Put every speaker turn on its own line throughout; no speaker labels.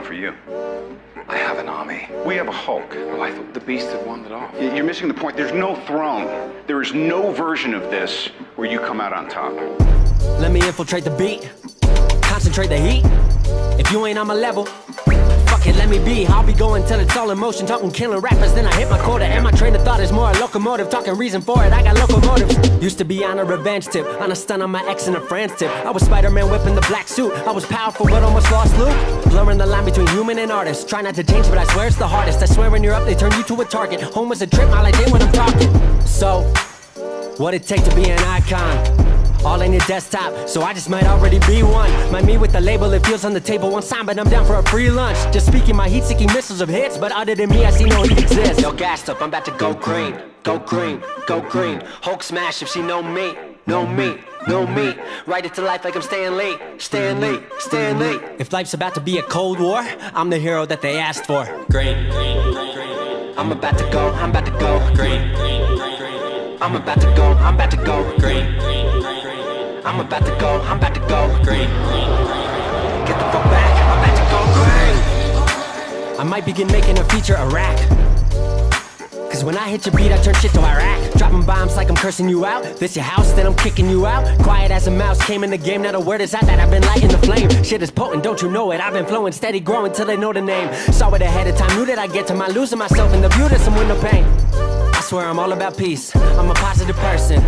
for you.
I have an army.
We have a Hulk.
Oh, I thought the Beast had wandered off.
You're missing the point. There's no throne. There is no version of this where you come out on top.
Let me infiltrate the beat, concentrate the heat. If you ain't on my level, fuck it, let me be. I'll be going till it's all in motion, talking killing rappers, then I hit my quota. And my train of thought is more a locomotive, talking reason for it, I got locomotives. Used to be on a revenge tip, on a stun on my ex in a France tip. I was Spider-Man whipping the black suit, I was powerful but almost lost Luke. Blurring the line between human and artist, try not to change but I swear it's the hardest. I swear when you're up they turn you to a target. Home was a trip, all I did when I'm talking. So, what it take to be an icon? All in your desktop, so I just might already be one. My me with the label, it feels on the table one sign, but I'm down for a free lunch. Just speaking my heat-seeking missiles of hits, but other than me, I see no heat exists. Yo, gassed up, I'm about to go green, go green, go green. Hulk smash if she know me, know me, know me. Write it to life like I'm Stan Lee, Stan Lee, Stan Lee. If life's about to be a Cold War, I'm the hero that they asked for. Green, I'm about to go, I'm about to go green. I'm about to go, I'm about to go green. I'm about to go, I'm about to go green. Get the fuck back, I'm about to go green. I might begin making a feature Iraq. Cause when I hit your beat, I turn shit to Iraq. Dropping bombs like I'm cursing you out. This your house, then I'm kicking you out. Quiet as a mouse, came in the game, not a word is out that I've been lighting the flame. Shit is potent, don't you know it? I've been flowing, steady growing till they know the name. Saw it ahead of time, knew that I'd get to my losing myself in the view to some window pane. I swear I'm all about peace, I'm a positive person.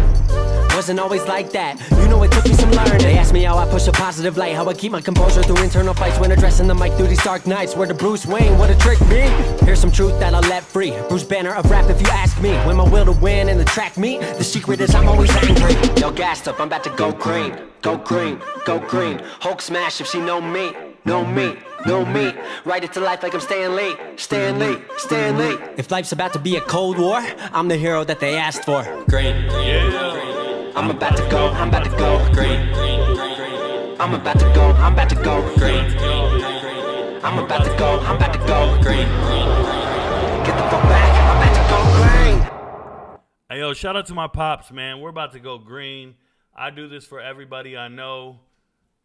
Wasn't always like that, you know it took me some learning. They asked me how I push a positive light, how I keep my composure through internal fights when addressing the mic through these dark nights. Where the Bruce Wayne, what a trick me. Here's some truth that I'll let free, Bruce Banner of rap if you ask me. When my will to win and the track meet, the secret is I'm always angry. Yo, gassed up, I'm about to go green, go green, go green. Hulk smash if she know me, know me, know me. Write it to life like I'm Stan Lee, Stan Lee, Stan Lee. If life's about to be a Cold War, I'm the hero that they asked for. Green, yeah. I'm about to go, I'm about to go green. I'm about to go, I'm about to go green. I'm about to go, I'm about to go green. Get the fuck back, I'm about to go green.
Hey, yo, shout out to my pops, man. We're about to go green. I do this for everybody I know.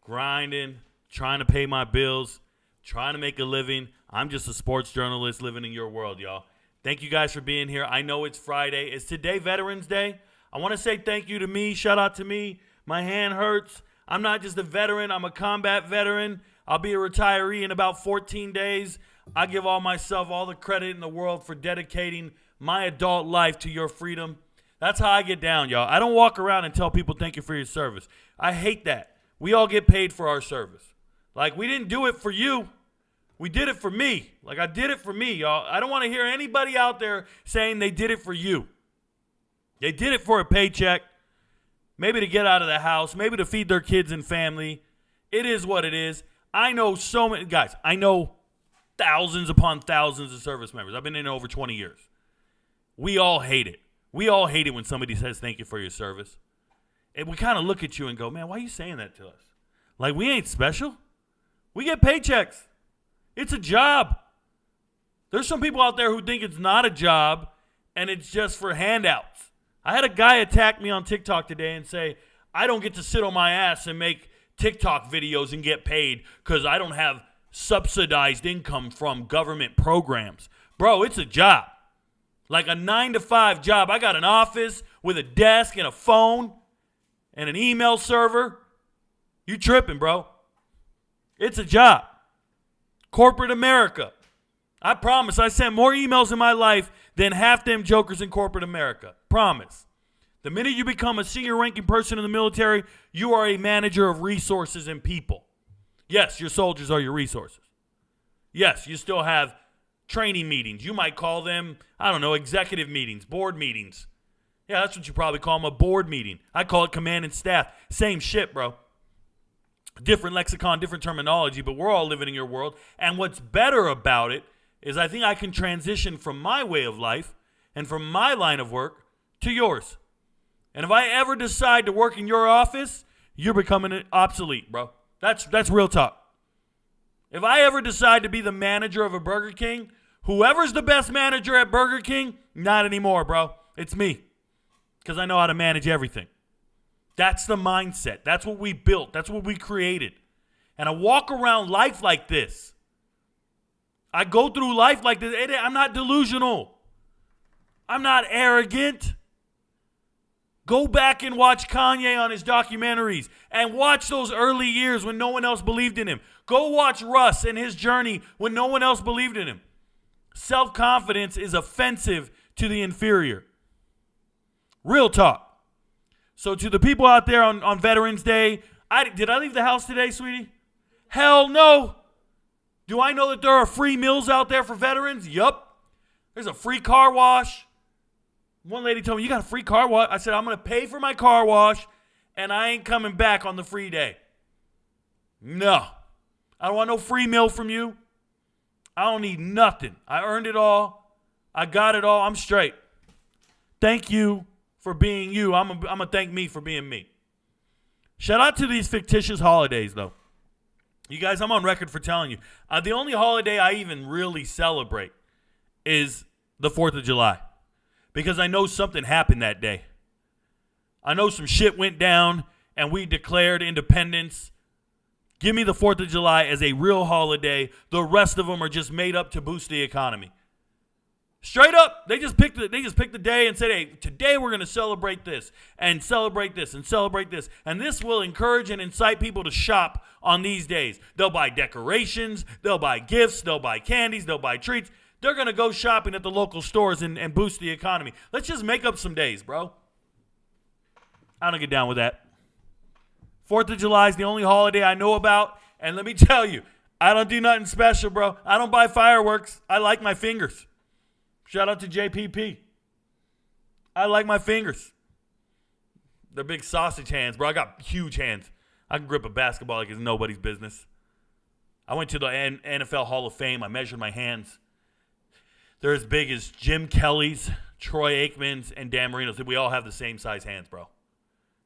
Grinding, trying to pay my bills, trying to make a living. I'm just a sports journalist living in your world, y'all. Thank you guys for being here. I know it's Friday. Is today Veterans Day? I want to say thank you to me. Shout out to me. My hand hurts. I'm not just a veteran. I'm a combat veteran. I'll be a retiree in about 14 days. I give myself all the credit in the world for dedicating my adult life to your freedom. That's how I get down, y'all. I don't walk around and tell people thank you for your service. I hate that. We all get paid for our service. Like, we didn't do it for you. We did it for me. Like, I did it for me, y'all. I don't want to hear anybody out there saying they did it for you. They did it for a paycheck, maybe to get out of the house, maybe to feed their kids and family. It is what it is. I know so many guys. I know thousands upon thousands of service members. I've been in over 20 years. We all hate it. We all hate it when somebody says thank you for your service. And we kind of look at you and go, man, why are you saying that to us? Like, we ain't special. We get paychecks. It's a job. There's some people out there who think it's not a job and it's just for handouts. I had a guy attack me on TikTok today and say, I don't get to sit on my ass and make TikTok videos and get paid because I don't have subsidized income from government programs. Bro, it's a job. Like a 9-to-5 job. I got an office with a desk and a phone and an email server. You tripping, bro. It's a job. Corporate America. I promise I sent more emails in my life than half them jokers in corporate America. Promise. The minute you become a senior ranking person in the military, you are a manager of resources and people. Yes, your soldiers are your resources. Yes, you still have training meetings. You might call them, I don't know, executive meetings, board meetings. Yeah, that's what you probably call them, a board meeting. I call it command and staff. Same shit, bro. Different lexicon, different terminology, but we're all living in your world. And what's better about it is I think I can transition from my way of life and from my line of work to yours. And if I ever decide to work in your office, you're becoming obsolete, bro. That's real talk. If I ever decide to be the manager of a Burger King, whoever's the best manager at Burger King, not anymore, bro. It's me. Because I know how to manage everything. That's the mindset. That's what we built. That's what we created. And I walk around life like this. I go through life like this. I'm not delusional. I'm not arrogant. Go back and watch Kanye on his documentaries and watch those early years when no one else believed in him. Go watch Russ and his journey when no one else believed in him. Self-confidence is offensive to the inferior. Real talk. So to the people out there on Veterans Day, did I leave the house today, sweetie? Hell no. Do I know that there are free meals out there for veterans? Yup. There's a free car wash. One lady told me, you got a free car wash? I said, I'm going to pay for my car wash, and I ain't coming back on the free day. No. I don't want no free meal from you. I don't need nothing. I earned it all. I got it all. I'm straight. Thank you for being you. I'm going to thank me for being me. Shout out to these fictitious holidays, though. You guys, I'm on record for telling you, the only holiday I even really celebrate is the 4th of July. Because I know something happened that day. I know some shit went down and we declared independence. Give me the 4th of July as a real holiday. The rest of them are just made up to boost the economy. Straight up, they just picked the day and said, hey, today we're going to celebrate this and celebrate this and celebrate this. And this will encourage and incite people to shop on these days. They'll buy decorations, they'll buy gifts, they'll buy candies, they'll buy treats. They're going to go shopping at the local stores and boost the economy. Let's just make up some days, bro. I don't get down with that. 4th of July is the only holiday I know about. And let me tell you, I don't do nothing special, bro. I don't buy fireworks. I like my fingers. Shout out to JPP. I like my fingers. They're big sausage hands, bro. I got huge hands. I can grip a basketball like it's nobody's business. I went to the NFL Hall of Fame. I measured my hands. They're as big as Jim Kelly's, Troy Aikman's, and Dan Marino's. We all have the same size hands, bro.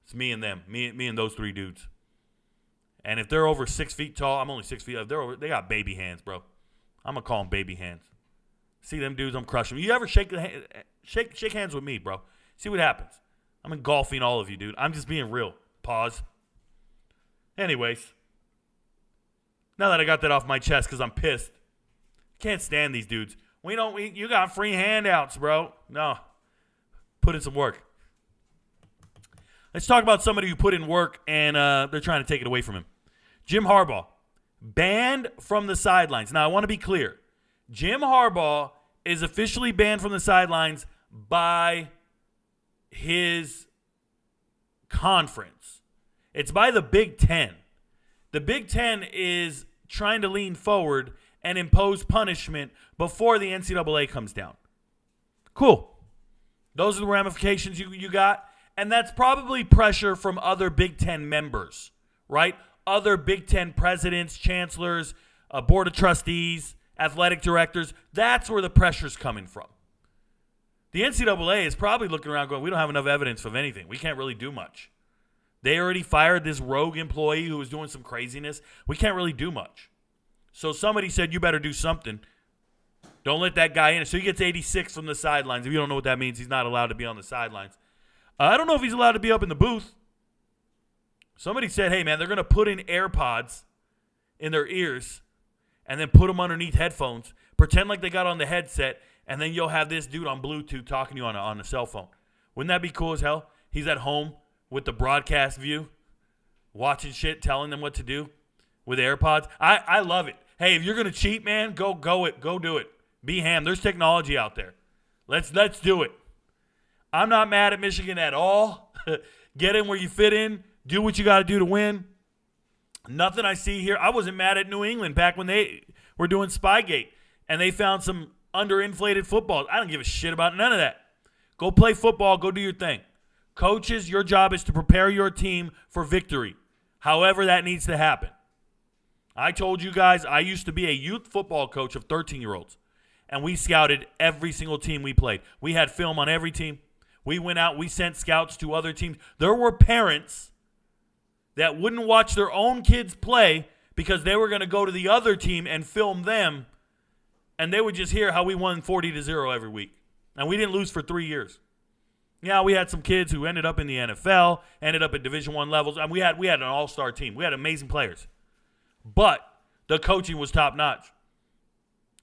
It's me and them. Me and those three dudes. And if they're over 6 feet tall, I'm only 6 feet. If they got baby hands, bro. I'm going to call them baby hands. See them dudes, I'm crushing them. You ever shake hands with me, bro? See what happens. I'm engulfing all of you, dude. I'm just being real. Pause. Anyways. Now that I got that off my chest because I'm pissed. Can't stand these dudes. You got free handouts, bro. No. Put in some work. Let's talk about somebody who put in work and they're trying to take it away from him. Jim Harbaugh. Banned from the sidelines. Now, I want to be clear. Jim Harbaugh is officially banned from the sidelines by his conference. It's by the Big Ten. The Big Ten is trying to lean forward and impose punishment before the NCAA comes down. Cool. Those are the ramifications you got. And that's probably pressure from other Big Ten members, right? Other Big Ten presidents, chancellors, board of trustees, athletic directors. That's where the pressure's coming from. The NCAA is probably looking around going, we don't have enough evidence of anything. We can't really do much. They already fired this rogue employee who was doing some craziness. We can't really do much. So somebody said, you better do something. Don't let that guy in. So he gets 86 from the sidelines. If you don't know what that means, he's not allowed to be on the sidelines. I don't know if he's allowed to be up in the booth. Somebody said, hey, man, they're going to put in AirPods in their ears and then put them underneath headphones, pretend like they got on the headset, and then you'll have this dude on Bluetooth talking to you on a cell phone. Wouldn't that be cool as hell? He's at home with the broadcast view, watching shit, telling them what to do with AirPods. I love it. Hey, if you're going to cheat, man, go do it. Be ham. There's technology out there. Let's do it. I'm not mad at Michigan at all. Get in where you fit in. Do what you got to do to win. Nothing I see here. I wasn't mad at New England back when they were doing Spygate and they found some underinflated footballs. I don't give a shit about none of that. Go play football. Go do your thing. Coaches, your job is to prepare your team for victory, however that needs to happen. I told you guys I used to be a youth football coach of 13-year-olds, and we scouted every single team we played. We had film on every team. We went out. We sent scouts to other teams. There were parents that wouldn't watch their own kids play because they were going to go to the other team and film them, and they would just hear how we won 40-0 every week. And we didn't lose for 3 years. Yeah, we had some kids who ended up in the NFL, ended up at Division I levels, and we had an all-star team. We had amazing players. But the coaching was top-notch.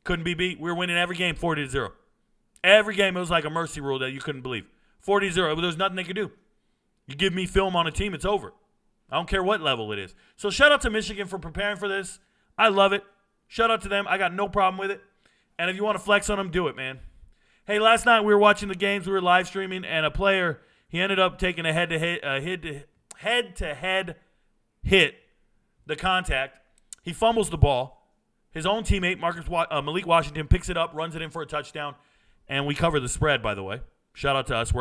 Couldn't be beat. We were winning every game 40-0. Every game, it was like a mercy rule that you couldn't believe. 40-0. There was nothing they could do. You give me film on a team, it's over. I don't care what level it is. So shout out to Michigan for preparing for this. I love it. Shout out to them. I got no problem with it. And if you want to flex on them, do it, man. Hey, last night we were watching the games. We were live streaming, and a player, he ended up taking a head-to-head hit, the contact. He fumbles the ball. His own teammate, Malik Washington, picks it up, runs it in for a touchdown, and we cover the spread, by the way. Shout out to us.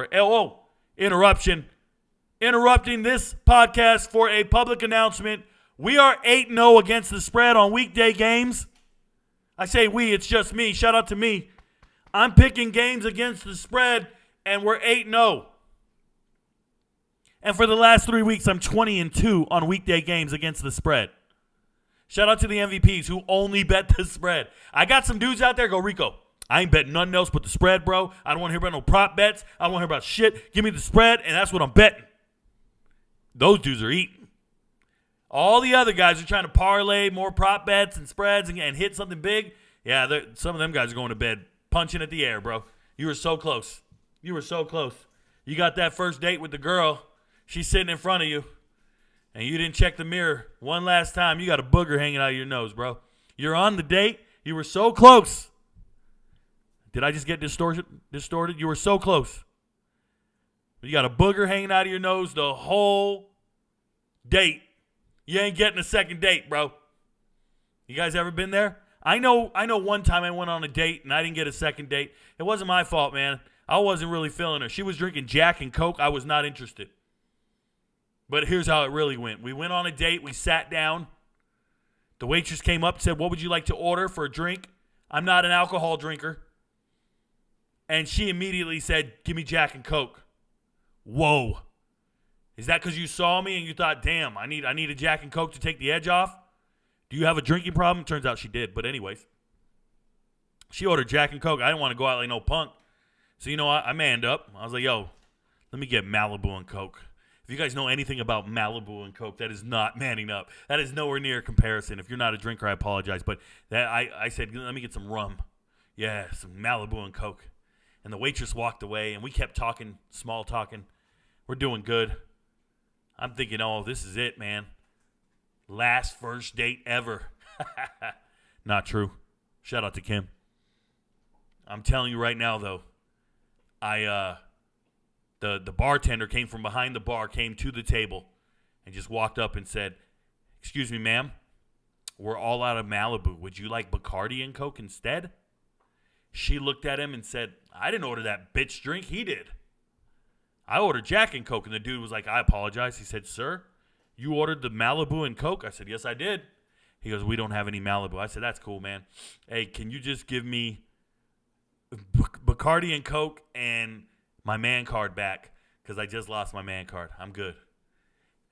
Interrupting this podcast for a public announcement. We are 8-0 against the spread on weekday games. I say we, it's just me. Shout out to me. I'm picking games against the spread, and we're 8-0. And for the last 3 weeks, I'm 20-2 on weekday games against the spread. Shout out to the MVPs who only bet the spread. I got some dudes out there go, Rico, I ain't betting nothing else but the spread, bro. I don't want to hear about no prop bets. I don't want to hear about shit. Give me the spread, and that's what I'm betting. Those dudes are eating. All the other guys are trying to parlay more prop bets and spreads and hit something big. Yeah, some of them guys are going to bed punching at the air, bro. You were so close. You were so close. You got that first date with the girl. She's sitting in front of you, and you didn't check the mirror one last time. You got a booger hanging out of your nose, bro. You're on the date. You were so close. Did I just get distorted? You were so close. You got a booger hanging out of your nose the whole date. You ain't getting a second date, bro. You guys ever been there? I know one time I went on a date and I didn't get a second date. It wasn't my fault, man. I wasn't really feeling her. She was drinking Jack and Coke. I was not interested. But here's how it really went. We went on a date. We sat down. The waitress came up and said, "What would you like to order for a drink?" I'm not an alcohol drinker. And she immediately said, "Give me Jack and Coke." Whoa. Is that because you saw me and you thought, damn, I need a Jack and Coke to take the edge off? Do you have a drinking problem? Turns out she did. But anyways, she ordered Jack and Coke. I didn't want to go out like no punk. So, I manned up. I was like, yo, let me get Malibu and Coke. If you guys know anything about Malibu and Coke, that is not manning up. That is nowhere near a comparison. If you're not a drinker, I apologize. But I said, let me get some rum. Yeah, some Malibu and Coke. And the waitress walked away, and we kept talking, small talking. We're doing good. I'm thinking, oh, this is it, man. Last first date ever. Not true. Shout out to Kim. I'm telling you right now, though, the bartender came from behind the bar, came to the table, and just walked up and said, "Excuse me, ma'am, we're all out of Malibu. Would you like Bacardi and Coke instead?" She looked at him and said, "I didn't order that bitch drink. He did. I ordered Jack and Coke." And the dude was like, "I apologize." He said, "Sir, you ordered the Malibu and Coke?" I said, "Yes, I did." He goes, "We don't have any Malibu." I said, "That's cool, man. Hey, can you just give me Bacardi and Coke and my man card back? Because I just lost my man card. I'm good."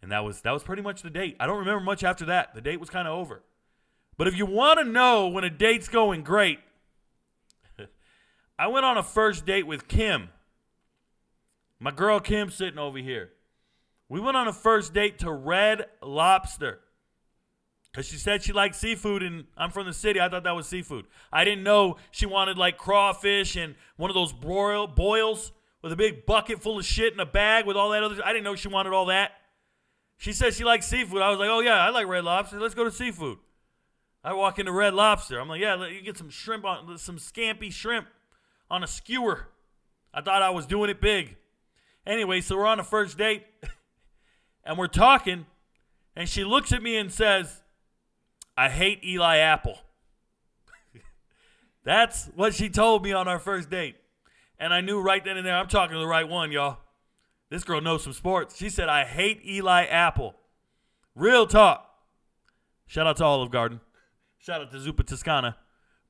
And that was pretty much the date. I don't remember much after that. The date was kind of over. But if you want to know when a date's going great, I went on a first date with Kim. My girl Kim sitting over here. We went on a first date to Red Lobster because she said she liked seafood, and I'm from the city. I thought that was seafood. I didn't know she wanted like crawfish and one of those boils with a big bucket full of shit in a bag with all that other. I didn't know she wanted all that. She said she likes seafood. I was like, oh, yeah, I like Red Lobster. Let's go to seafood. I walk into Red Lobster. I'm like, yeah, you get some shrimp, some scampi shrimp on a skewer. I thought I was doing it big. Anyway, so we're on a first date, and we're talking, and she looks at me and says, "I hate Eli Apple." That's what she told me on our first date. And I knew right then and there, I'm talking to the right one, y'all. This girl knows some sports. She said, "I hate Eli Apple." Real talk. Shout out to Olive Garden. Shout out to Zuppa Toscana.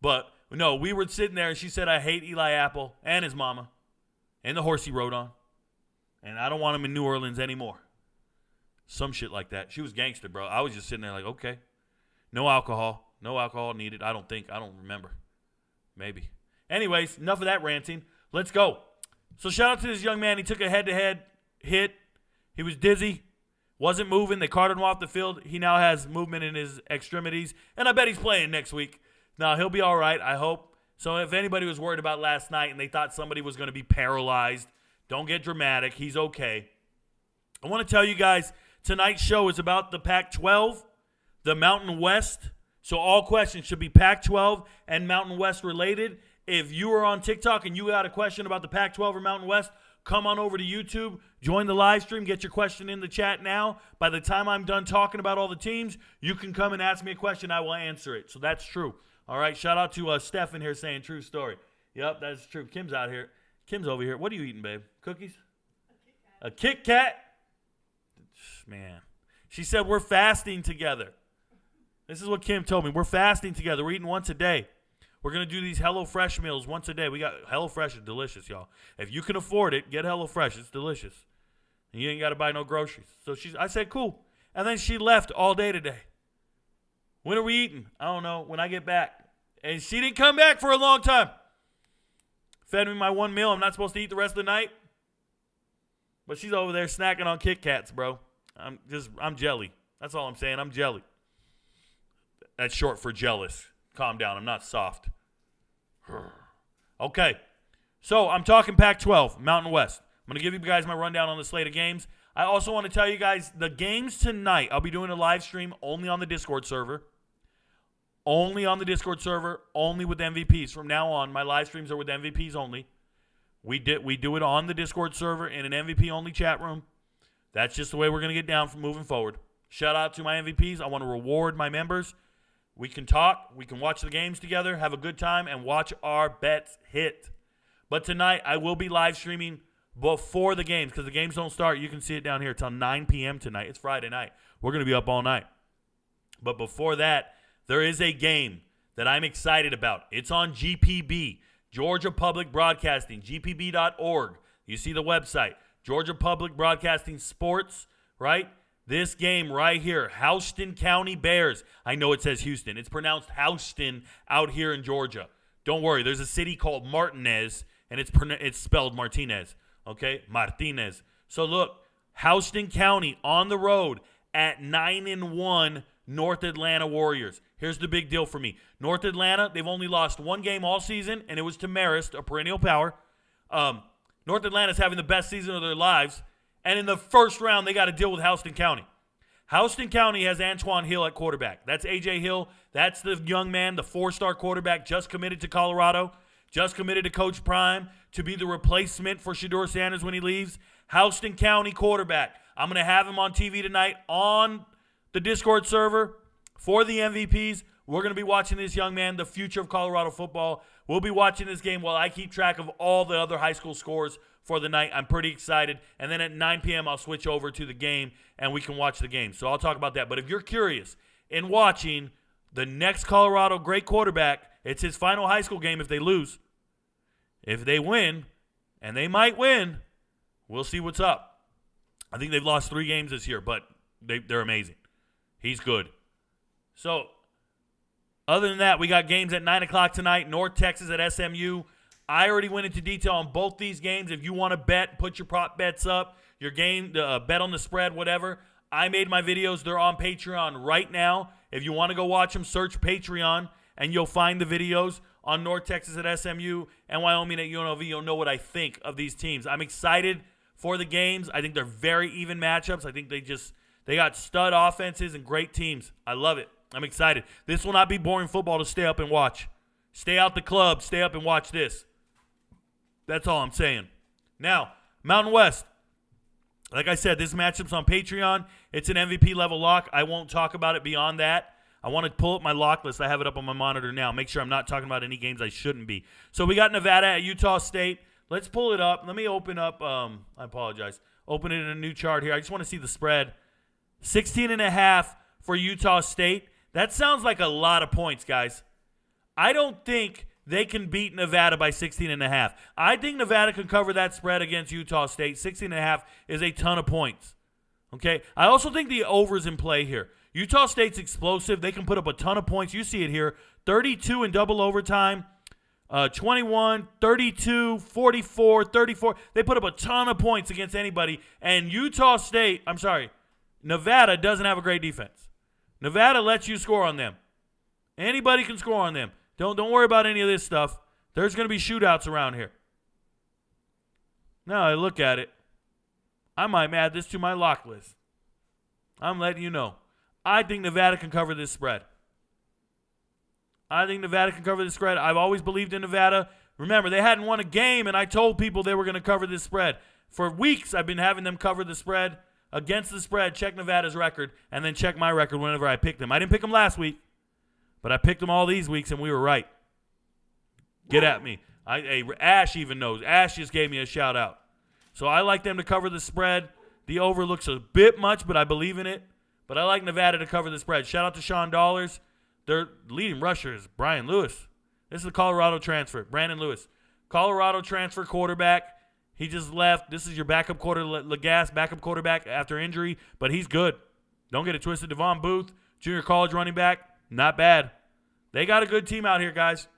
But, no, we were sitting there, and she said, "I hate Eli Apple and his mama and the horse he rode on. And I don't want him in New Orleans anymore." Some shit like that. She was gangster, bro. I was just sitting there like, okay. No alcohol. No alcohol needed. I don't remember. Maybe. Anyways, enough of that ranting. Let's go. So shout out to this young man. He took a head-to-head hit. He was dizzy. Wasn't moving. They carted him off the field. He now has movement in his extremities. And I bet he's playing next week. No, he'll be all right, I hope. So if anybody was worried about last night and they thought somebody was going to be paralyzed, don't get dramatic. He's okay. I want to tell you guys, tonight's show is about the Pac-12, the Mountain West. So all questions should be Pac-12 and Mountain West related. If you are on TikTok and you got a question about the Pac-12 or Mountain West, come on over to YouTube, join the live stream, get your question in the chat now. By the time I'm done talking about all the teams, you can come and ask me a question. I will answer it. So that's true. All right, shout out to Stefan here saying true story. Yep, that's true. Kim's out here. Kim's over here. What are you eating, babe? Cookies? A Kit Kat? Man. She said we're fasting together. This is what Kim told me. We're fasting together. We're eating once a day. We're going to do these HelloFresh meals once a day. We got HelloFresh is delicious, y'all. If you can afford it, get HelloFresh. It's delicious. And you ain't got to buy no groceries. So I said, cool. And then she left all day today. When are we eating? I don't know. When I get back. And she didn't come back for a long time. Fed me my one meal. I'm not supposed to eat the rest of the night. But she's over there snacking on Kit Kats, bro. I'm jelly. That's all I'm saying. I'm jelly. That's short for jealous. Calm down. I'm not soft. Okay. So I'm talking Pac-12, Mountain West. I'm going to give you guys my rundown on the slate of games. I also want to tell you guys the games tonight. I'll be doing a live stream only on the Discord server. Only on the Discord server. Only with MVPs. From now on, my live streams are with MVPs only. We do it on the Discord server in an MVP-only chat room. That's just the way we're going to get down from moving forward. Shout out to my MVPs. I want to reward my members. We can talk, we can watch the games together, have a good time, and watch our bets hit. But tonight, I will be live streaming before the games because the games don't start. You can see it down here till 9 p.m. tonight. It's Friday night. We're going to be up all night. But before that, there is a game that I'm excited about. It's on GPB, Georgia Public Broadcasting, gpb.org. You see the website, Georgia Public Broadcasting Sports, right? This game right here, Houston County Bears. I know it says Houston. It's pronounced Houston out here in Georgia. Don't worry. There's a city called Martinez, and it's spelled Martinez. Okay? Martinez. So look, Houston County on the road at 9-1 North Atlanta Warriors. Here's the big deal for me. North Atlanta, they've only lost one game all season, and it was to Marist, a perennial power. North Atlanta's having the best season of their lives. And in the first round, they got to deal with Houston County. Houston County has Antoine Hill at quarterback. That's A.J. Hill. That's the young man, the 4-star quarterback, just committed to Colorado, just committed to Coach Prime to be the replacement for Shedeur Sanders when he leaves. Houston County quarterback. I'm going to have him on TV tonight on the Discord server for the MVPs. We're going to be watching this young man, the future of Colorado football. We'll be watching this game while I keep track of all the other high school scores for the night. I'm pretty excited. And then at 9 p.m., I'll switch over to the game, and we can watch the game. So I'll talk about that. But if you're curious in watching the next Colorado great quarterback, it's his final high school game if they lose. If they win, and they might win, we'll see what's up. I think they've lost 3 games this year, but they're amazing. He's good. So other than that, we got games at 9 o'clock tonight, North Texas at SMU. I already went into detail on both these games. If you want to bet, put your prop bets up, your game, bet on the spread, whatever. I made my videos. They're on Patreon right now. If you want to go watch them, search Patreon, and you'll find the videos on North Texas at SMU and Wyoming at UNLV. You'll know what I think of these teams. I'm excited for the games. I think they're very even matchups. I think they got stud offenses and great teams. I love it. I'm excited. This will not be boring football to stay up and watch. Stay out the club. Stay up and watch this. That's all I'm saying. Now, Mountain West. Like I said, this matchup's on Patreon. It's an MVP level lock. I won't talk about it beyond that. I want to pull up my lock list. I have it up on my monitor now. Make sure I'm not talking about any games I shouldn't be. So we got Nevada at Utah State. Let's pull it up. Let me open up. I apologize. Open it in a new chart here. I just want to see the spread. 16.5 for Utah State. That sounds like a lot of points, guys. I don't think they can beat Nevada by 16.5. I think Nevada can cover that spread against Utah State. 16.5 is a ton of points. Okay? I also think the over is in play here. Utah State's explosive. They can put up a ton of points. You see it here. 32 in double overtime. 21, 32, 44, 34. They put up a ton of points against anybody. And Nevada doesn't have a great defense. Nevada lets you score on them. Anybody can score on them. Don't worry about any of this stuff. There's going to be shootouts around here. Now I look at it. I might add this to my lock list. I'm letting you know. I think Nevada can cover this spread. I've always believed in Nevada. Remember, they hadn't won a game, and I told people they were going to cover this spread. For weeks, I've been having them cover the spread. Against the spread, check Nevada's record, and then check my record whenever I pick them. I didn't pick them last week, but I picked them all these weeks, and we were right. Get at me. Ash even knows. Ash just gave me a shout-out. So I like them to cover the spread. The over looks a bit much, but I believe in it. But I like Nevada to cover the spread. Shout out to Sean Dollars. Their leading rusher is Brian Lewis. This is a Colorado transfer. Brandon Lewis. Colorado transfer quarterback. He just left. This is your backup Legas, backup quarterback after injury, but he's good. Don't get it twisted. Devon Booth, junior college running back, not bad. They got a good team out here, guys.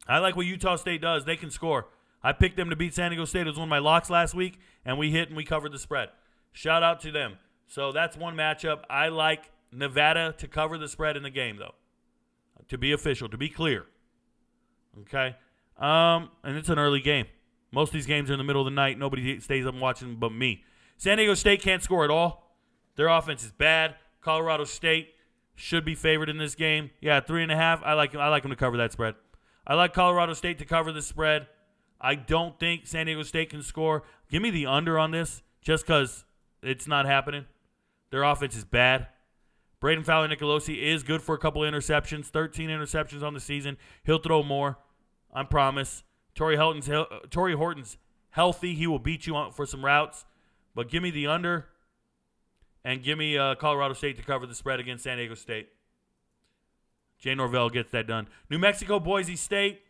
I like what Utah State does. They can score. I picked them to beat San Diego State. It was one of my locks last week, and we hit and we covered the spread. Shout out to them. So that's one matchup. I like Nevada to cover the spread in the game, though. To be official, to be clear. Okay? And it's an early game. Most of these games are in the middle of the night. Nobody stays up watching but me. San Diego State can't score at all. Their offense is bad. Colorado State should be favored in this game. Yeah, 3.5. I like them to cover that spread. I like Colorado State to cover the spread. I don't think San Diego State can score. Give me the under on this just because it's not happening. Their offense is bad. Braden Fowler-Nicolosi is good for a couple of interceptions. 13 interceptions on the season. He'll throw more. I promise. Torrey Horton's healthy. He will beat you for some routes. But give me the under. And give me Colorado State to cover the spread against San Diego State. Jay Norvell gets that done. New Mexico, Boise State.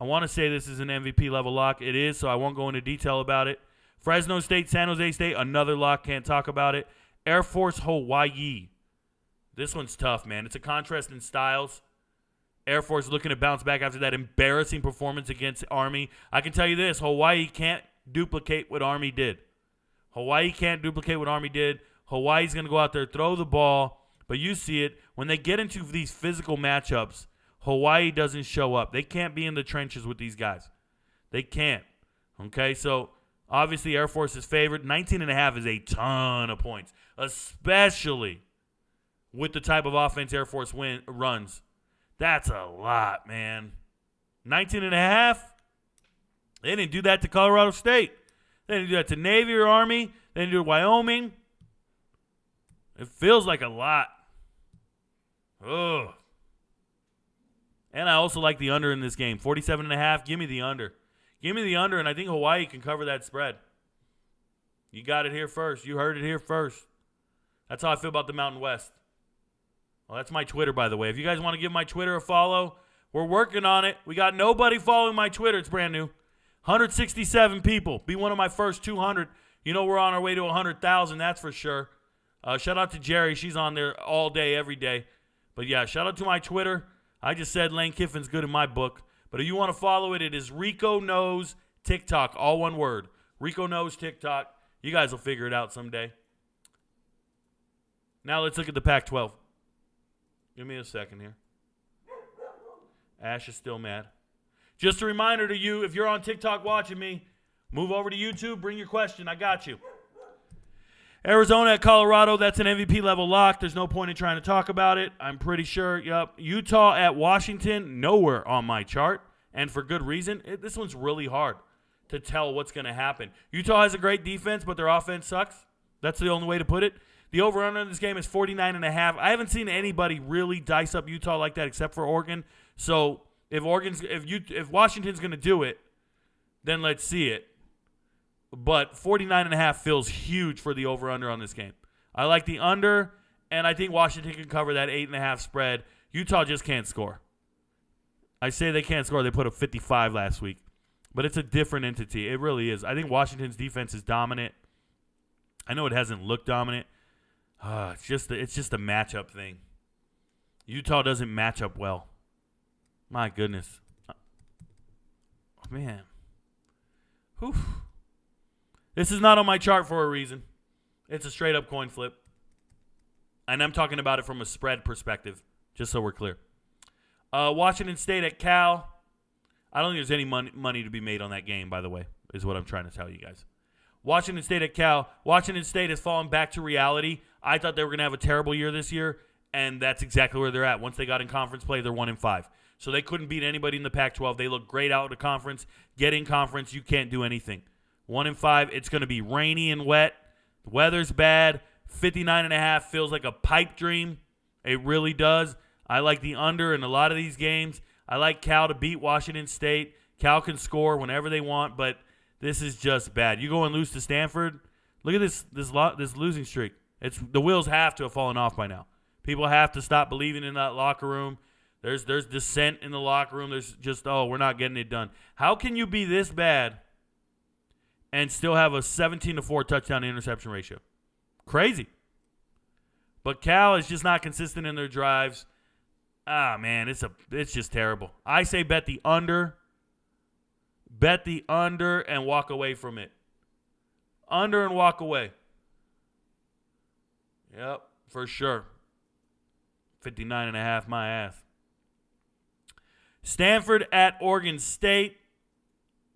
I want to say this is an MVP level lock. It is, so I won't go into detail about it. Fresno State, San Jose State, another lock. Can't talk about it. Air Force, Hawaii. This one's tough, man. It's a contrast in styles. Air Force looking to bounce back after that embarrassing performance against Army. I can tell you this. Hawaii can't duplicate what Army did. Hawaii's going to go out there, throw the ball. But you see it. When they get into these physical matchups, Hawaii doesn't show up. They can't be in the trenches with these guys. They can't. Okay, so obviously Air Force is favored. 19.5 is a ton of points, especially with the type of offense Air Force runs. That's a lot, man. 19.5? They didn't do that to Colorado State. They didn't do that to Navy or Army. They didn't do it to Wyoming. It feels like a lot. Ugh. And I also like the under in this game. 47.5, give me the under. Give me the under, and I think Hawaii can cover that spread. You got it here first. You heard it here first. That's how I feel about the Mountain West. Well, that's my Twitter, by the way. If you guys want to give my Twitter a follow, we're working on it. We got nobody following my Twitter. It's brand new. 167 people. Be one of my first 200. You know we're on our way to 100,000, that's for sure. Shout out to Jerry. She's on there all day, every day. But, yeah, shout out to my Twitter. I just said Lane Kiffin's good in my book. But if you want to follow it, it is RicoKnows TikTok. All one word. RicoKnows TikTok. You guys will figure it out someday. Now let's look at the Pac-12. Give me a second here. Ash is still mad. Just a reminder to you, if you're on TikTok watching me, move over to YouTube, bring your question. I got you. Arizona at Colorado, that's an MVP level lock. There's no point in trying to talk about it. I'm pretty sure. Yep. Utah at Washington, nowhere on my chart, and for good reason. This one's really hard to tell what's going to happen. Utah has a great defense, but their offense sucks. That's the only way to put it. The over-under in this game is 49.5. I haven't seen anybody really dice up Utah like that except for Oregon. So if Washington's going to do it, then let's see it. But 49.5 feels huge for the over-under on this game. I like the under, and I think Washington can cover that 8.5 spread. Utah just can't score. I say they can't score. They put up 55 last week. But it's a different entity. It really is. I think Washington's defense is dominant. I know it hasn't looked dominant. It's just a matchup thing. Utah doesn't match up well. My goodness. Man. Whew. This is not on my chart for a reason. It's a straight-up coin flip. And I'm talking about it from a spread perspective, just so we're clear. Washington State at Cal. I don't think there's any money to be made on that game, by the way, is what I'm trying to tell you guys. Washington State at Cal. Washington State has fallen back to reality. I thought they were going to have a terrible year this year, and that's exactly where they're at. Once they got in conference play, they're 1-5. So they couldn't beat anybody in the Pac-12. They look great out of the conference. Get in conference, you can't do anything. 1-5. It's going to be rainy and wet. The weather's bad. 59.5 feels like a pipe dream. It really does. I like the under in a lot of these games. I like Cal to beat Washington State. Cal can score whenever they want, but this is just bad. You go and lose to Stanford. Look at this losing streak. The wheels have to have fallen off by now. People have to stop believing in that locker room. There's dissent in the locker room. There's just, we're not getting it done. How can you be this bad and still have a 17-4 touchdown to interception ratio? Crazy. But Cal is just not consistent in their drives. Man, it's just terrible. I say bet the under. Bet the under and walk away from it. Under and walk away. Yep, for sure. 59.5, my ass. Stanford at Oregon State.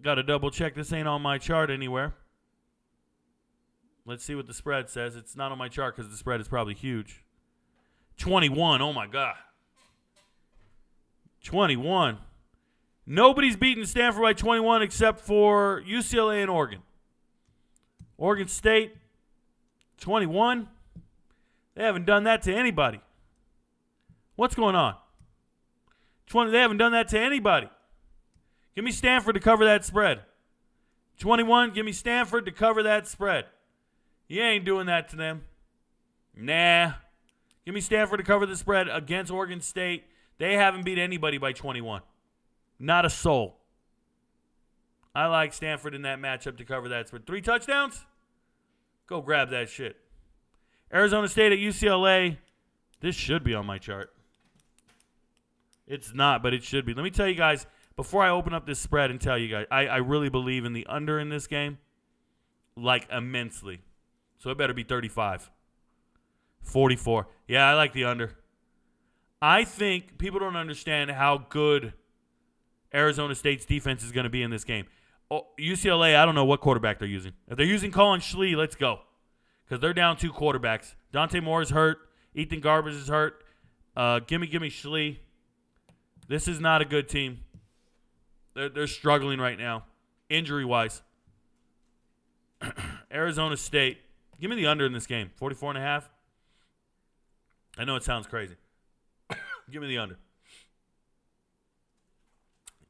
Got to double check. This ain't on my chart anywhere. Let's see what the spread says. It's not on my chart because the spread is probably huge. 21. Oh, my God. 21. Nobody's beaten Stanford by 21 except for UCLA and Oregon. Oregon State, 21. They haven't done that to anybody. What's going on? They haven't done that to anybody. Give me Stanford to cover that spread. 21, give me Stanford to cover that spread. You ain't doing that to them. Nah. Give me Stanford to cover the spread against Oregon State. They haven't beat anybody by 21. Not a soul. I like Stanford in that matchup to cover that spread. 3 touchdowns? Go grab that shit. Arizona State at UCLA. This should be on my chart. It's not, but it should be. Let me tell you guys, before I open up this spread and tell you guys, I really believe in the under in this game, like immensely. So it better be 35. 44. Yeah, I like the under. I think people don't understand how good Arizona State's defense is going to be in this game. UCLA, I don't know what quarterback they're using. If they're using Colin Schlee, let's go. Because they're down 2 quarterbacks. Dante Moore is hurt. Ethan Garbers is hurt. Gimme Schlee. This is not a good team. They're struggling right now, injury-wise. Arizona State. Give me the under in this game. 44.5. I know it sounds crazy. Give me the under.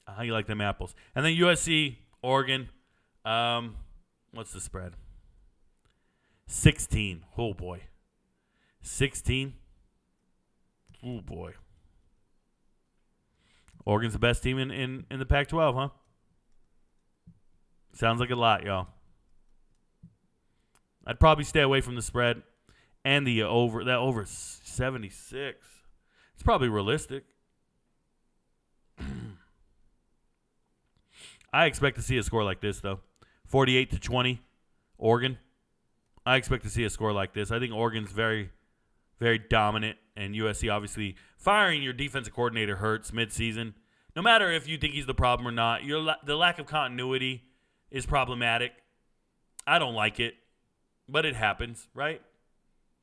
How you like them apples? And then USC, Oregon. What's the spread? 16. Oh, boy. 16. Oh, boy. Oregon's the best team in the Pac-12, huh? Sounds like a lot, y'all. I'd probably stay away from the spread and the over. That over 76. It's probably realistic. I expect to see a score like this, though. 48-20, Oregon. I expect to see a score like this. I think Oregon's very, very dominant, and USC obviously firing your defensive coordinator hurts midseason. No matter if you think he's the problem or not, the lack of continuity is problematic. I don't like it, but it happens, right?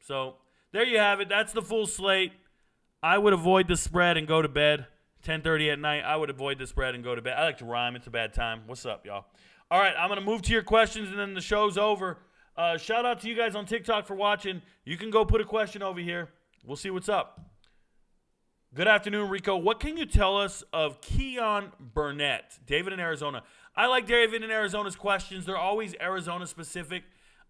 So there you have it. That's the full slate. I would avoid the spread and go to bed. 10:30 at night, I would avoid the spread and go to bed. I like to rhyme. It's a bad time. What's up, y'all? All right, I'm going to move to your questions, and then the show's over. Shout out to you guys on TikTok for watching. You can go put a question over here. We'll see what's up. Good afternoon, Rico. What can you tell us of Keon Burnett? David in Arizona. I like David in Arizona's questions. They're always Arizona-specific.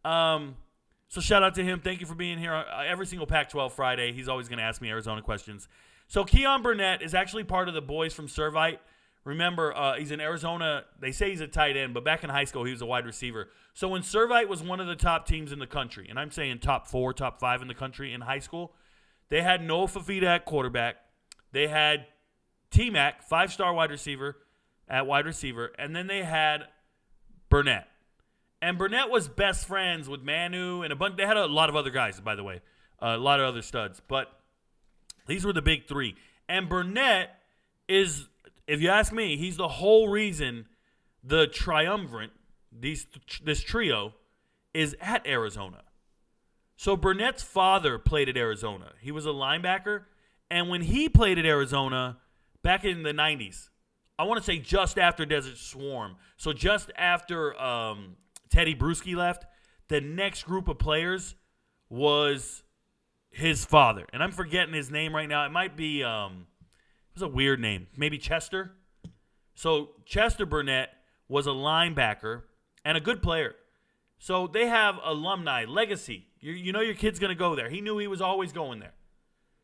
So shout out to him. Thank you for being here every single Pac-12 Friday. He's always going to ask me Arizona questions. So Keon Burnett is actually part of the boys from Servite. Remember, he's in Arizona. They say he's a tight end, but back in high school, he was a wide receiver. So when Servite was one of the top teams in the country, and I'm saying top 4, top 5 in the country in high school, they had Noah Fafita at quarterback. They had T-Mac, 5-star wide receiver, at wide receiver, and then they had Burnett. And Burnett was best friends with Manu and a bunch. They had a lot of other guys, by the way, a lot of other studs, but these were the big 3. And Burnett is, if you ask me, he's the whole reason the triumvirate, this trio, is at Arizona. So Burnett's father played at Arizona. He was a linebacker. And when he played at Arizona back in the 90s, I want to say just after Desert Swarm, so just after Teddy Bruschi left, the next group of players was his father. And I'm forgetting his name right now. It might be, it was a weird name, maybe Chester. So Chester Burnett was a linebacker and a good player. So they have alumni, legacy. You know your kid's going to go there. He knew he was always going there.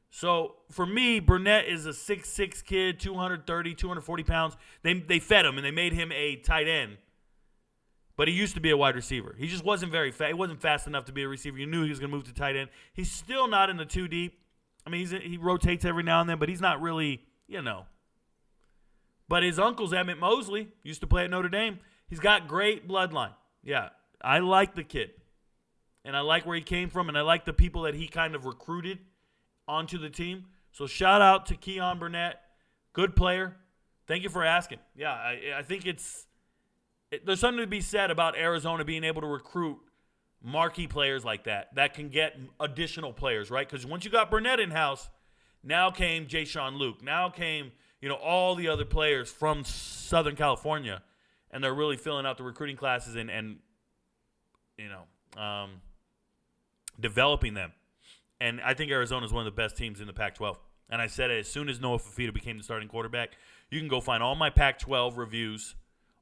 So for me, Burnett is a 6'6" kid, 230, 240 pounds. They fed him and they made him a tight end. But he used to be a wide receiver. He just wasn't very fast. He wasn't fast enough to be a receiver. You knew he was going to move to tight end. He's still not in the 2 deep. I mean, he rotates every now and then, but he's not really, But his uncle's Emmett Mosley, used to play at Notre Dame. He's got great bloodline. Yeah, I like the kid. And I like where he came from, and I like the people that he kind of recruited onto the team. So shout out to Keon Burnett. Good player. Thank you for asking. Yeah, I think there's something to be said about Arizona being able to recruit marquee players like that can get additional players, right? Because once you got Burnett in-house, now came Ja'Shawn Luke. Now came, all the other players from Southern California, and they're really filling out the recruiting classes and developing them. And I think Arizona is one of the best teams in the Pac-12. And I said it as soon as Noah Fafita became the starting quarterback. You can go find all my Pac-12 reviews,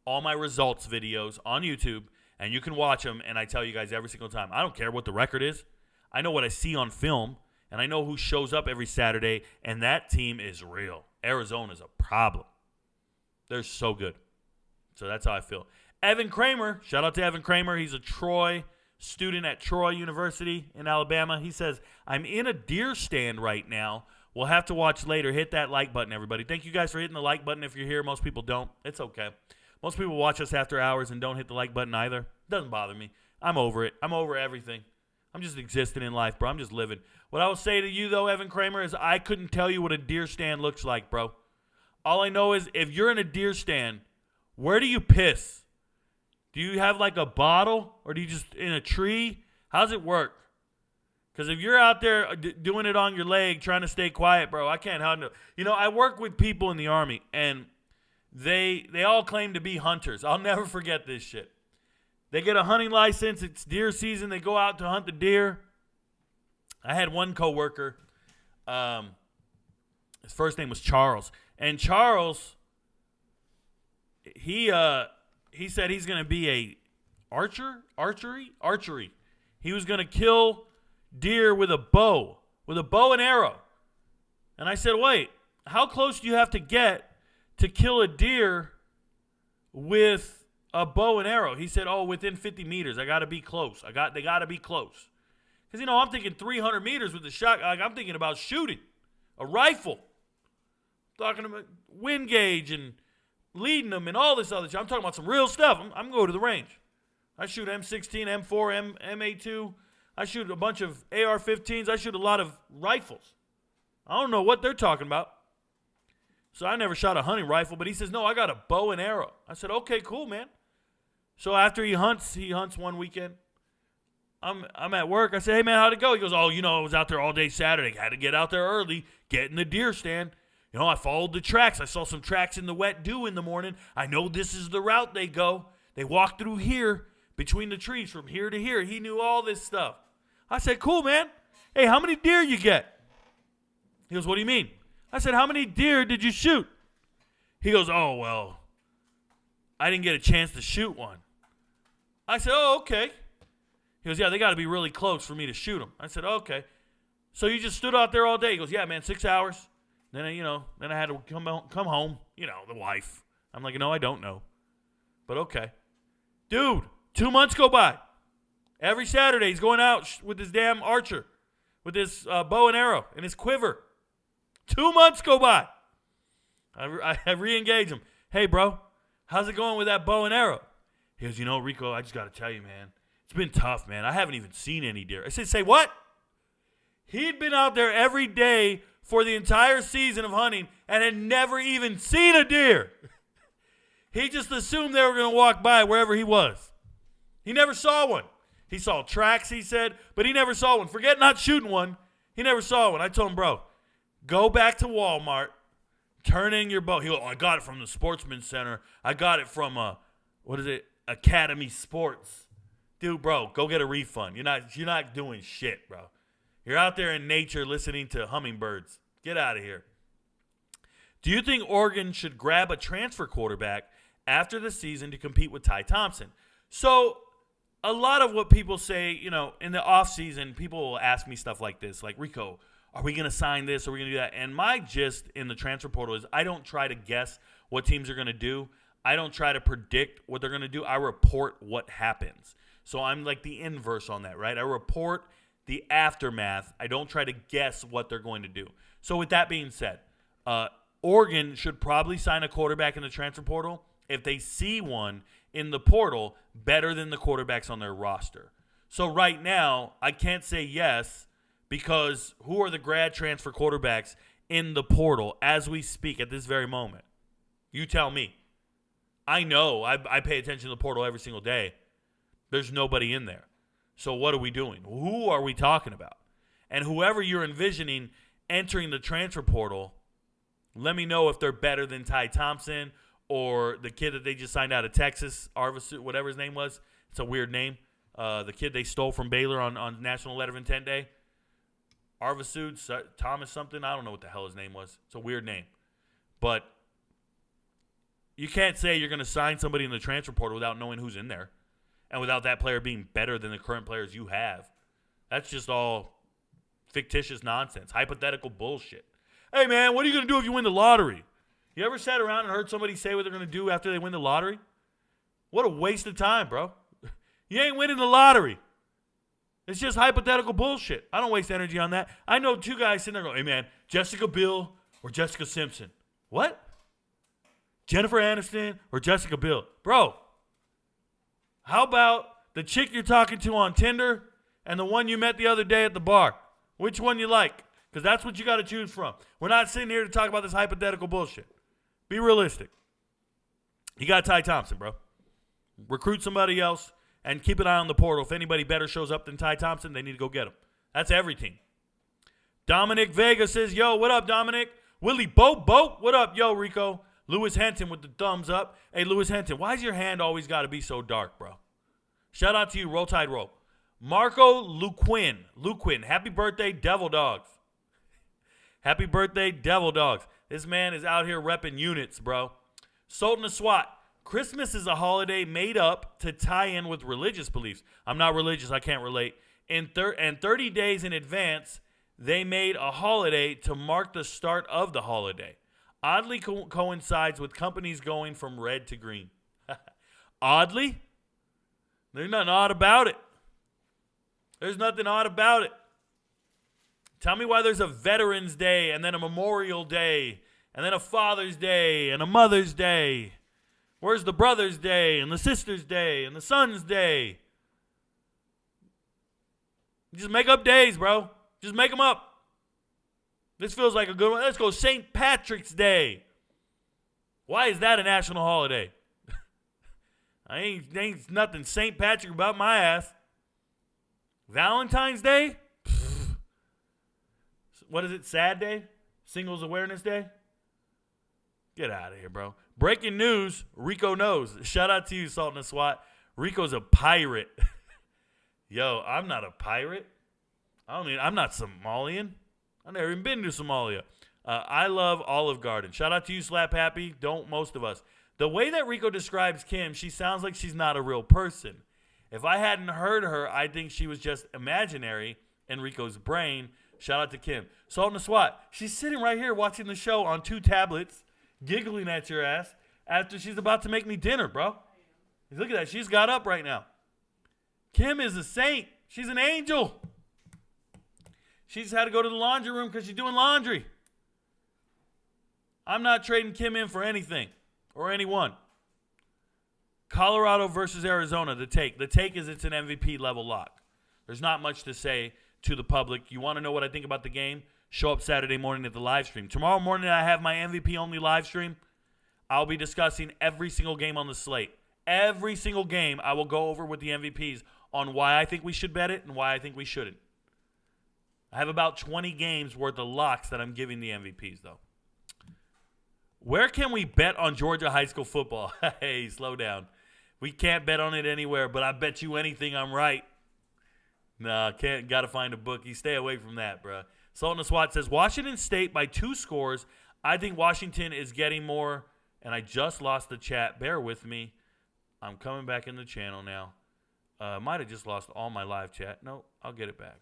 all my results videos on YouTube, and you can watch them, and I tell you guys every single time. I don't care what the record is. I know what I see on film, and I know who shows up every Saturday, and that team is real. Arizona's a problem. They're so good. So that's how I feel. Evan Kramer, shout out to Evan Kramer. He's a Troy student at Troy University in Alabama. He says, I'm in a deer stand right now. We'll have to watch later. Hit that like button, everybody. Thank you guys for hitting the like button. If you're here, most people don't. It's okay. Most people watch us after hours and don't hit the like button either. Doesn't bother me. I'm over it. I'm over everything. I'm just existing in life, bro. I'm just living. What I will say to you, though, Evan Kramer, is I couldn't tell you what a deer stand looks like, bro. All I know is if you're in a deer stand, where do you piss? Do you have like a bottle, or do you just in a tree? How's it work? Because if you're out there doing it on your leg, trying to stay quiet, bro, I can't help it. I work with people in the Army, and they all claim to be hunters. I'll never forget this shit. They get a hunting license. It's deer season. They go out to hunt the deer. I had one coworker. His first name was Charles. And Charles, he said he's going to be a archery. He was going to kill deer with a bow and arrow. And I said, wait, how close do you have to get to kill a deer with a bow and arrow? He said, within 50 meters. I got to be close. They got to be close. Because, I'm thinking 300 meters with the shot. Like, I'm thinking about shooting a rifle. Talking about wind gauge and leading them and all this other shit. I'm talking about some real stuff. I'm going to the range. I shoot M16, M4, M82. I shoot a bunch of AR-15s. I shoot a lot of rifles. I don't know what they're talking about. So I never shot a hunting rifle, but he says, no, I got a bow and arrow. I said, okay, cool, man. So after he hunts one weekend. I'm at work. I said, hey, man, how'd it go? He goes, I was out there all day Saturday. Had to get out there early, get in the deer stand. I followed the tracks. I saw some tracks in the wet dew in the morning. I know this is the route they go. They walk through here between the trees from here to here. He knew all this stuff. I said, cool, man. Hey, how many deer you get? He goes, what do you mean? I said, how many deer did you shoot? He goes, well, I didn't get a chance to shoot one. I said, okay. He goes, yeah, they got to be really close for me to shoot them. I said, okay. So you just stood out there all day? He goes, yeah, man, 6 hours. Then I had to come home, the wife. I'm like, no, I don't know. But okay. Dude, 2 months go by. Every Saturday he's going out with his damn archer, with his bow and arrow and his quiver. 2 months go by. I re-engage him. Hey, bro, how's it going with that bow and arrow? He goes, Rico, I just got to tell you, man. It's been tough, man. I haven't even seen any deer. I said, say what? He'd been out there every day for the entire season of hunting and had never even seen a deer. He just assumed they were going to walk by wherever he was. He never saw one. He saw tracks, he said, but he never saw one. Forget not shooting one. He never saw one. I told him, bro, go back to Walmart, turn in your bow. He goes, I got it from the Sportsman's Center. I got it from, Academy Sports. Dude, bro, go get a refund. You're not doing shit, bro. You're out there in nature listening to hummingbirds. Get out of here. Do you think Oregon should grab a transfer quarterback after the season to compete with Ty Thompson? So a lot of what people say, in the offseason, people will ask me stuff like this, like, Rico, are we going to sign this? Are we going to do that? And my gist in the transfer portal is I don't try to guess what teams are going to do. I don't try to predict what they're going to do. I report what happens. So I'm like the inverse on that, right? I report the aftermath. I don't try to guess what they're going to do. So with that being said, Oregon should probably sign a quarterback in the transfer portal if they see one in the portal better than the quarterbacks on their roster. So right now, I can't say yes because who are the grad transfer quarterbacks in the portal as we speak at this very moment? You tell me. I know. I pay attention to the portal every single day. There's nobody in there. So what are we doing? Who are we talking about? And whoever you're envisioning entering the transfer portal, let me know if they're better than Ty Thompson or the kid that they just signed out of Texas, Arvasu, whatever his name was. It's a weird name. The kid they stole from Baylor on National Letter of Intent Day. Arvasu, Thomas something. I don't know what the hell his name was. It's a weird name. But you can't say you're going to sign somebody in the transfer portal without knowing who's in there and without that player being better than the current players you have. That's just all fictitious nonsense, hypothetical bullshit. Hey, man, what are you going to do if you win the lottery? You ever sat around and heard somebody say what they're going to do after they win the lottery? What a waste of time, bro. You ain't winning the lottery. It's just hypothetical bullshit. I don't waste energy on that. I know two guys sitting there going, hey, man, Jessica Biel or Jessica Simpson. What? Jennifer Aniston or Jessica Biel? Bro, how about the chick you're talking to on Tinder and the one you met the other day at the bar? Which one you like? Because that's what you got to choose from. We're not sitting here to talk about this hypothetical bullshit. Be realistic. You got Ty Thompson, bro. Recruit somebody else and keep an eye on the portal. If anybody better shows up than Ty Thompson, they need to go get him. That's every team. Dominic Vega says, yo, what up, Dominic? Willie Boat, what up, yo, Rico? Lewis Henton with the thumbs up. Hey, Lewis Henton, why's your hand always got to be so dark, bro? Shout out to you, Roll Tide Roll. Marco Luquin, happy birthday, Devil Dogs. Happy birthday, Devil Dogs. This man is out here repping units, bro. Sultan of SWAT. Christmas is a holiday made up to tie in with religious beliefs. I'm not religious. I can't relate. And 30 days in advance, they made a holiday to mark the start of the holiday. Oddly coincides with companies going from red to green. Oddly? There's nothing odd about it. There's nothing odd about it. Tell me why there's a Veterans Day and then a Memorial Day and then a Father's Day and a Mother's Day. Where's the Brother's Day and the Sister's Day and the Son's Day? Just make up days, bro. Just make them up. This feels like a good one. Let's go St. Patrick's Day. Why is that a national holiday? ain't nothing St. Patrick about my ass. Valentine's Day? Pfft. What is it, Sad Day? Singles Awareness Day? Get out of here, bro. Breaking news, Rico knows. Shout out to you, Sultan of SWAT. Rico's a pirate. Yo, I'm not a pirate. I'm not Somalian. I've never even been to Somalia. I love Olive Garden. Shout out to you, Slap Happy. Don't most of us. The way that Rico describes Kim, she sounds like she's not a real person. If I hadn't heard her, I'd think she was just imaginary in Rico's brain. Shout out to Kim. Sultan of SWAT. She's sitting right here watching the show on 2 tablets, giggling at your ass after she's about to make me dinner, bro. Look at that. She's got up right now. Kim is a saint. She's an angel. She's had to go to the laundry room because she's doing laundry. I'm not trading Kim in for anything or anyone. Colorado versus Arizona, the take. The take is it's an MVP level lock. There's not much to say to the public. You want to know what I think about the game? show up Saturday morning at the live stream. Tomorrow morning, I have my MVP only live stream. I'll be discussing every single game on the slate. Every single game, I will go over with the MVPs on why I think we should bet it and why I think we shouldn't. I have about 20 games worth of locks that I'm giving the MVPs, though. Where can we bet on Georgia high school football? Hey, slow down. We can't bet on it anywhere, but I bet you anything I'm right. Nah, can't. Got to find a bookie. Stay away from that, bro. Sultan Swat says, Washington State by 2 scores. I think Washington is getting more, and I just lost the chat. Bear with me. I'm coming back in the channel now. Might have just lost all my live chat. No, I'll get it back.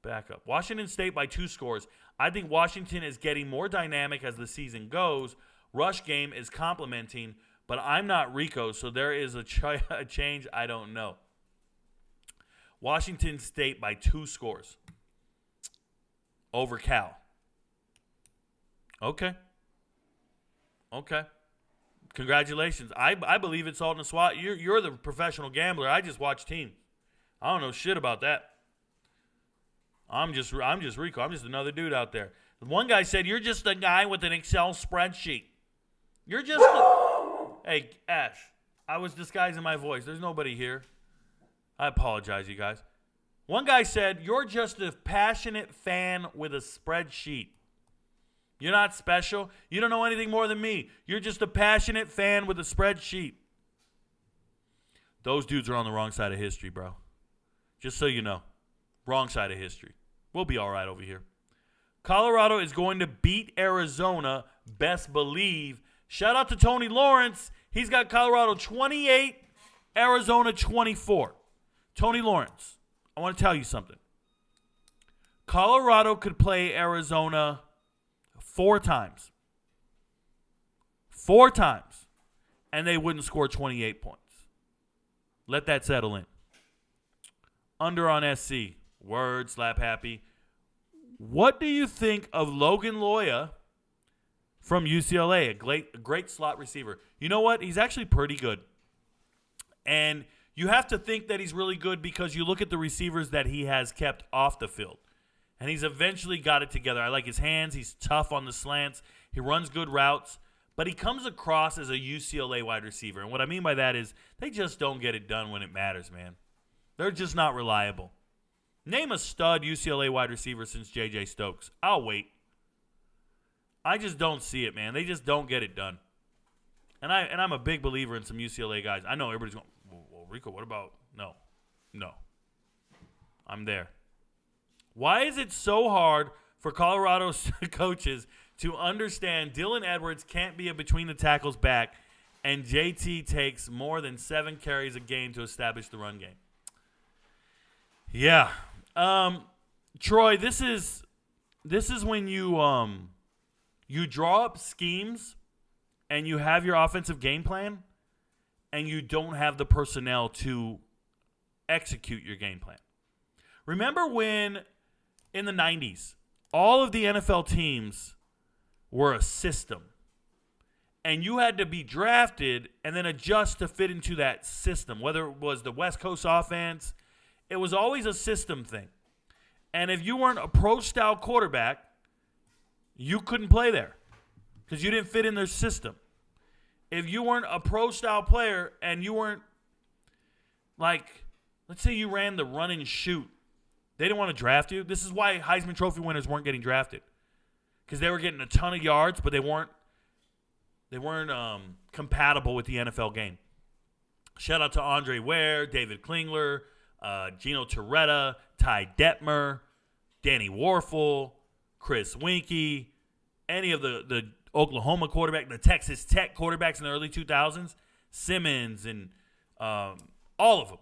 Back up. Washington State by 2 scores. I think Washington is getting more dynamic as the season goes. Rush game is complementing, but I'm not Rico, so there is a change I don't know. Washington State by 2 scores over Cal. Okay. Congratulations. I believe it's Sultan Swat. You're the professional gambler. I just watch teams. I don't know shit about that. I'm just Rico. I'm just another dude out there. One guy said, you're just a guy with an Excel spreadsheet. You're just Hey, Ash, I was disguising my voice. There's nobody here. I apologize, you guys. One guy said, you're just a passionate fan with a spreadsheet. You're not special. You don't know anything more than me. You're just a passionate fan with a spreadsheet. Those dudes are on the wrong side of history, bro. Just so you know. Wrong side of history. We'll be all right over here. Colorado is going to beat Arizona, best believe. Shout out to Tony Lawrence. He's got Colorado 28, Arizona 24. Tony Lawrence, I want to tell you something. Colorado could play Arizona 4 times. 4 times. And they wouldn't score 28 points. Let that settle in. Under on SC. Word, slap happy. What do you think of Logan Loya from UCLA? A great slot receiver. You know what? He's actually pretty good. And you have to think that he's really good because you look at the receivers that he has kept off the field. And he's eventually got it together. I like his hands. He's tough on the slants. He runs good routes. But he comes across as a UCLA wide receiver. And what I mean by that is they just don't get it done when it matters, man. They're just not reliable. Name a stud UCLA wide receiver since J.J. Stokes. I'll wait. I just don't see it, man. They just don't get it done. And I'm a big believer in some UCLA guys. I know everybody's going, well, Rico, what about? No. I'm there. Why is it so hard for Colorado coaches to understand Dylan Edwards can't be a between-the-tackles back and JT takes more than 7 carries a game to establish the run game? Yeah. Troy, this is when you draw up schemes and you have your offensive game plan and you don't have the personnel to execute your game plan. Remember when in the 90s, all of the NFL teams were a system and you had to be drafted and then adjust to fit into that system, whether it was the West Coast offense. It was always a system thing. And if you weren't a pro-style quarterback, you couldn't play there because you didn't fit in their system. If you weren't a pro-style player and you weren't, like, let's say you ran the run and shoot, they didn't want to draft you. This is why Heisman Trophy winners weren't getting drafted because they were getting a ton of yards, but they weren't compatible with the NFL game. Shout out to Andre Ware, David Klingler, Gino Torretta, Ty Detmer, Danny Warfel, Chris Winkie, any of the Oklahoma quarterback, the Texas Tech quarterbacks in the early 2000s, Simmons and all of them.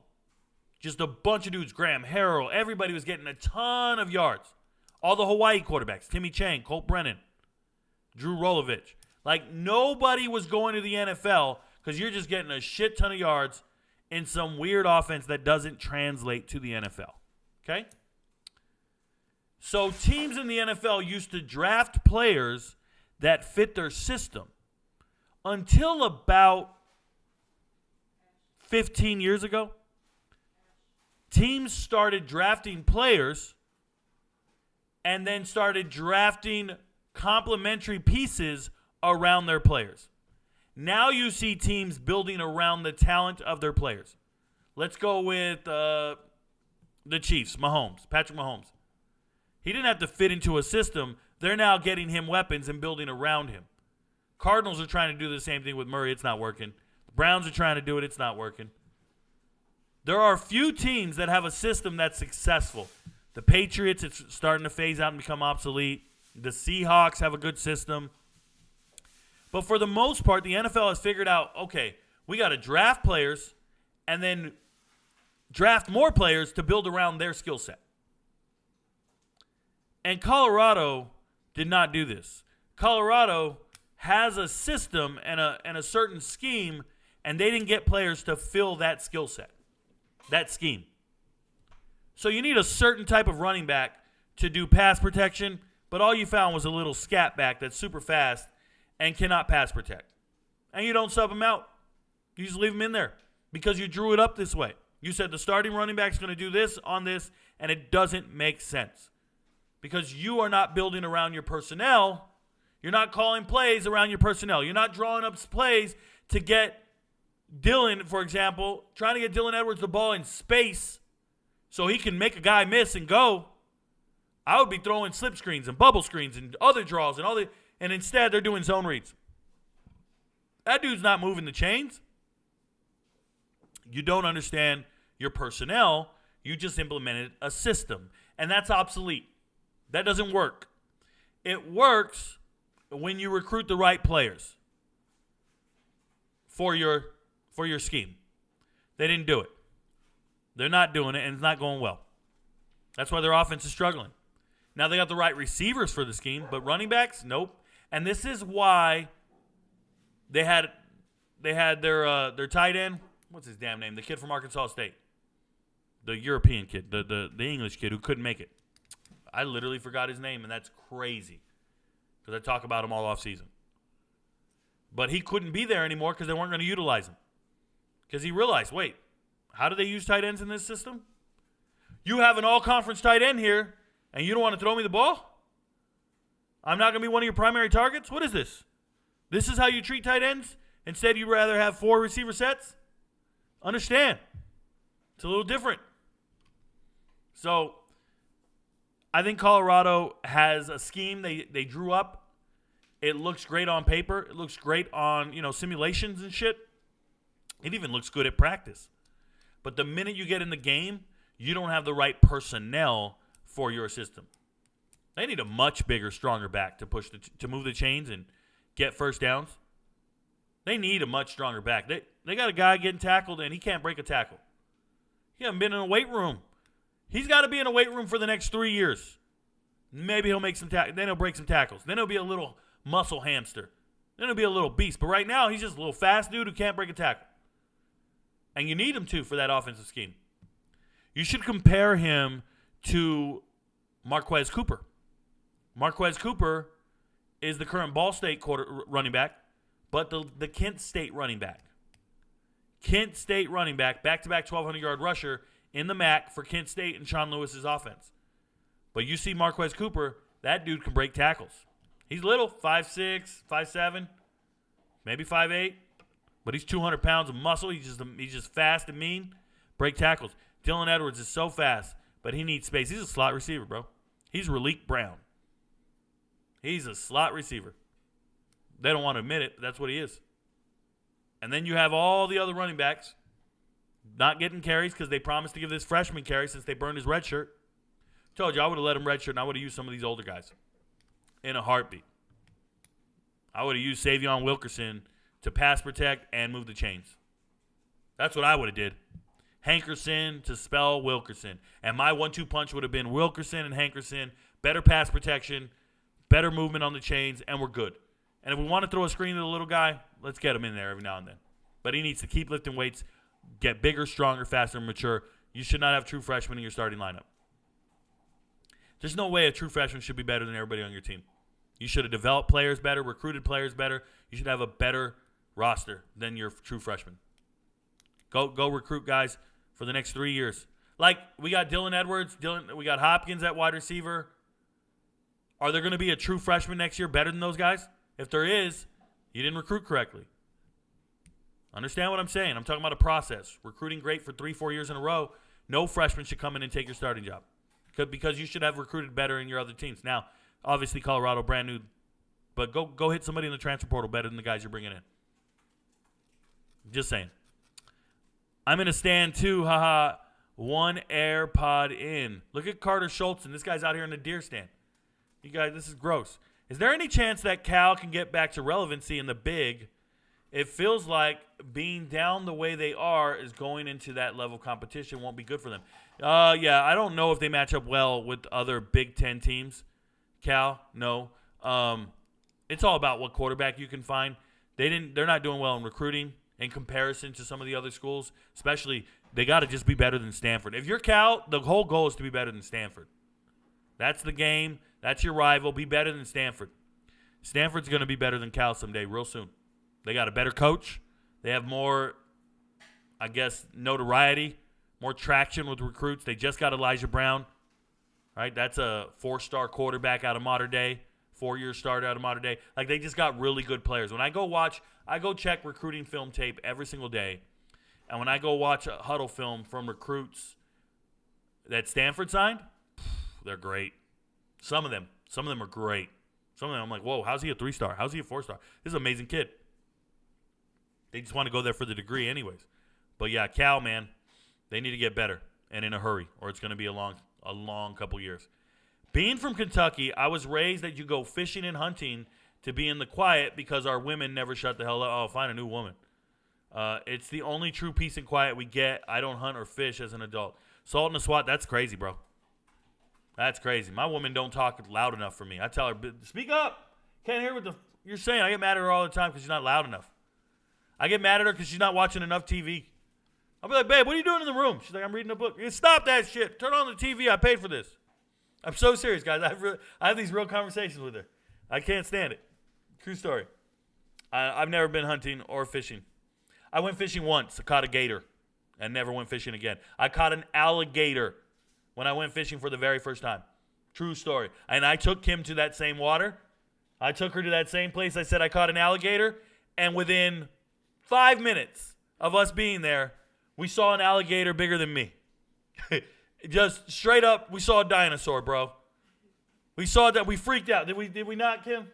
Just a bunch of dudes, Graham Harrell, everybody was getting a ton of yards. All the Hawaii quarterbacks, Timmy Chang, Colt Brennan, Drew Rolovich. Like nobody was going to the NFL because you're just getting a shit ton of yards in some weird offense that doesn't translate to the NFL. Okay? So teams in the NFL used to draft players that fit their system until about 15 years ago. Teams started drafting players and then started drafting complementary pieces around their players. Now you see teams building around the talent of their players. Let's go with the Chiefs, Patrick Mahomes. He didn't have to fit into a system. They're now getting him weapons and building around him. Cardinals are trying to do the same thing with Murray. It's not working. The Browns are trying to do it. It's not working. There are few teams that have a system that's successful. The Patriots, it's starting to phase out and become obsolete. The Seahawks have a good system. But for the most part, the NFL has figured out, okay, we got to draft players and then draft more players to build around their skill set. And Colorado did not do this. Colorado has a system and a certain scheme, and they didn't get players to fill that skill set, that scheme. So you need a certain type of running back to do pass protection, but all you found was a little scat back that's super fast and cannot pass protect. And you don't sub him out. You just leave him in there because you drew it up this way. You said the starting running back is going to do this on this, and it doesn't make sense because you are not building around your personnel. You're not calling plays around your personnel. You're not drawing up plays to get Dylan, for example, trying to get Dylan Edwards the ball in space so he can make a guy miss and go. I would be throwing slip screens and bubble screens and other draws and instead they're doing zone reads. That dude's not moving the chains. You don't understand your personnel. You just implemented a system, and that's obsolete. That doesn't work. It works when you recruit the right players for your scheme. They didn't do it. They're not doing it, and it's not going well. That's why their offense is struggling. Now they got the right receivers for the scheme, but running backs, nope. And this is why they had their tight end. What's his damn name? The kid from Arkansas State, the European kid, the English kid who couldn't make it. I literally forgot his name, and that's crazy because I talk about him all offseason. But he couldn't be there anymore because they weren't going to utilize him. Because he realized, wait, how do they use tight ends in this system? You have an all-conference tight end here, and you don't want to throw me the ball? I'm not going to be one of your primary targets? What is this? This is how you treat tight ends? Instead, you'd rather have 4 receiver sets? Understand. It's a little different. So, I think Colorado has a scheme they drew up. It looks great on paper. It looks great on, simulations and shit. It even looks good at practice. But the minute you get in the game, you don't have the right personnel for your system. They need a much bigger, stronger back to move the chains and get first downs. They need a much stronger back. They got a guy getting tackled, and he can't break a tackle. He hasn't been in a weight room. He's got to be in a weight room for the next 3 years. Maybe he'll make some tackles. Then he'll break some tackles. Then he'll be a little muscle hamster. Then he'll be a little beast. But right now, he's just a little fast dude who can't break a tackle. And you need him to for that offensive scheme. You should compare him to Marquez Cooper. Marquez Cooper is the current Ball State running back, but the Kent State running back. Kent State running back, back-to-back 1,200-yard rusher in the MAC for Kent State and Sean Lewis's offense. But you see Marquez Cooper, that dude can break tackles. He's little, 5'6", 5'7", maybe 5'8", but he's 200 pounds of muscle. He's just fast and mean. Break tackles. Dylan Edwards is so fast, but he needs space. He's a slot receiver, bro. He's Raleek Brown. He's a slot receiver. They don't want to admit it, but that's what he is. And then you have all the other running backs not getting carries because they promised to give this freshman carry since they burned his red shirt. Told you I would have let him red shirt, and I would have used some of these older guys in a heartbeat. I would have used Savion Wilkerson to pass protect and move the chains. That's what I would have did. Hankerson to spell Wilkerson. And my 1-2 punch would have been Wilkerson and Hankerson, better pass protection, better movement on the chains, and we're good. And if we want to throw a screen to the little guy, let's get him in there every now and then. But he needs to keep lifting weights, get bigger, stronger, faster, and mature. You should not have true freshmen in your starting lineup. There's no way a true freshman should be better than everybody on your team. You should have developed players better, recruited players better. You should have a better roster than your true freshman. Go recruit guys for the next 3 years. Like, we got Dylan Edwards. We got Hopkins at wide receiver. Are there going to be a true freshman next year better than those guys? If there is, you didn't recruit correctly. Understand what I'm saying? I'm talking about a process. Recruiting great for 3-4 years in a row, no freshman should come in and take your starting job because you should have recruited better in your other teams. Now, obviously, Colorado, brand new, but go hit somebody in the transfer portal better than the guys you're bringing in. Just saying. I'm in a stand too, haha. One AirPod in. Look at Carter Schultz, and this guy's out here in the deer stand. You guys, this is gross. Is there any chance that Cal can get back to relevancy in the big? It feels like being down the way they are is going into that level of competition won't be good for them. Yeah, I don't know if they match up well with other Big Ten teams. Cal, no. It's all about what quarterback you can find. They're not doing well in recruiting in comparison to some of the other schools. Especially, they got to just be better than Stanford. If you're Cal, the whole goal is to be better than Stanford. That's the game. That's your rival. Be better than Stanford. Stanford's going to be better than Cal someday, real soon. They got a better coach. They have more, I guess, notoriety, more traction with recruits. They just got Elijah Brown, right? That's a 4-star quarterback out of modern day, 4-year starter out of modern day. Like, they just got really good players. When I go check recruiting film tape every single day. And when I go watch a huddle film from recruits that Stanford signed, they're great. Some of them are great. Some of them I'm like, whoa, how's he a 3-star? How's he a 4-star? This is an amazing kid. They just want to go there for the degree anyways. But, yeah, Cal, man, they need to get better and in a hurry, or it's going to be a long couple years. Being from Kentucky, I was raised that you go fishing and hunting to be in the quiet because our women never shut the hell up. Oh, find a new woman. It's the only true peace and quiet we get. I don't hunt or fish as an adult. Salt in the SWAT, that's crazy, bro. That's crazy. My woman don't talk loud enough for me. I tell her, speak up. Can't hear what you're saying. I get mad at her all the time because she's not loud enough. I get mad at her because she's not watching enough TV. I'll be like, babe, what are you doing in the room? She's like, I'm reading a book. Stop that shit. Turn on the TV. I paid for this. I'm so serious, guys. I have these real conversations with her. I can't stand it. True story. I've never been hunting or fishing. I went fishing once. I caught a gator and never went fishing again. I caught an alligator when I went fishing for the very first time. True story. And I took Kim to that same water. I took her to that same place. I said I caught an alligator. And within 5 minutes of us being there, we saw an alligator bigger than me. Just straight up, we saw a dinosaur, bro. We saw that. We freaked out. Did we not, Kim?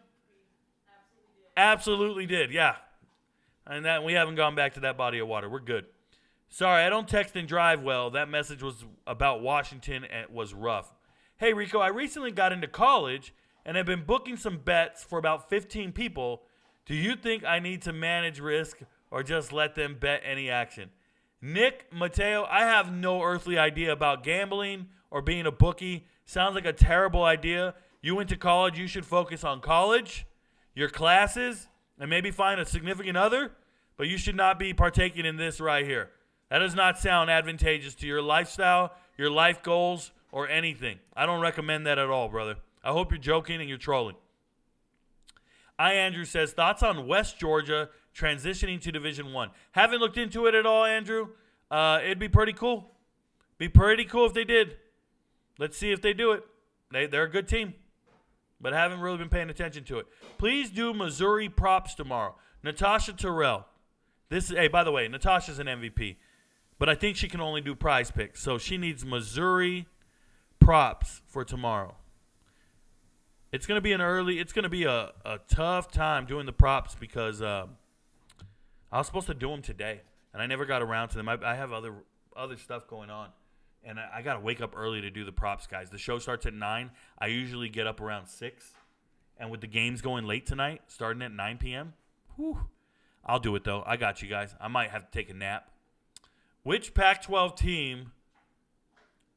Absolutely did, yeah. And that we haven't gone back to that body of water. We're good. Sorry, I don't text and drive well. That message was about Washington and it was rough. Hey, Rico, I recently got into college and have been booking some bets for about 15 people. Do you think I need to manage risk or just let them bet any action? Nick Mateo, I have no earthly idea about gambling or being a bookie. Sounds like a terrible idea. You went to college, you should focus on college, your classes, and maybe find a significant other, but you should not be partaking in this right here. That does not sound advantageous to your lifestyle, your life goals, or anything. I don't recommend that at all, brother. I hope you're joking and you're trolling. Andrew says, thoughts on West Georgia transitioning to Division I. Haven't looked into it at all, Andrew. It'd be pretty cool. Be pretty cool if they did. Let's see if they do it. They're a good team, but haven't really been paying attention to it. Please do Missouri props tomorrow. Natasha Terrell. Hey, by the way, Natasha's an MVP, but I think she can only do prize picks, so she needs Missouri props for tomorrow. It's going to be a tough time doing the props because I was supposed to do them today, and I never got around to them. I have other stuff going on, and I got to wake up early to do the props, guys. The show starts at 9. I usually get up around 6, and with the games going late tonight, starting at 9 p.m., I'll do it, though. I got you guys. I might have to take a nap. Which Pac-12 team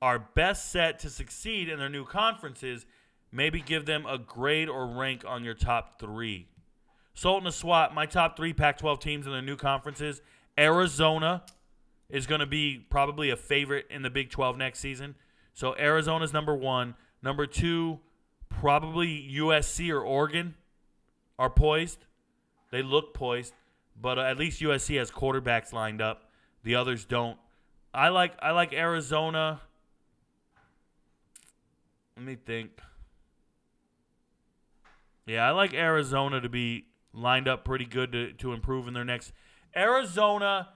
are best set to succeed in their new conferences? Maybe give them a grade or rank on your top 3. Salt in the SWAT, my top 3 Pac-12 teams in their new conferences. Arizona is going to be probably a favorite in the Big 12 next season. So Arizona's number 1. Number 2, probably USC or Oregon are poised. They look poised, but at least USC has quarterbacks lined up. The others don't. I like Arizona. Let me think. Yeah, I like Arizona to be lined up pretty good to improve in their next. Arizona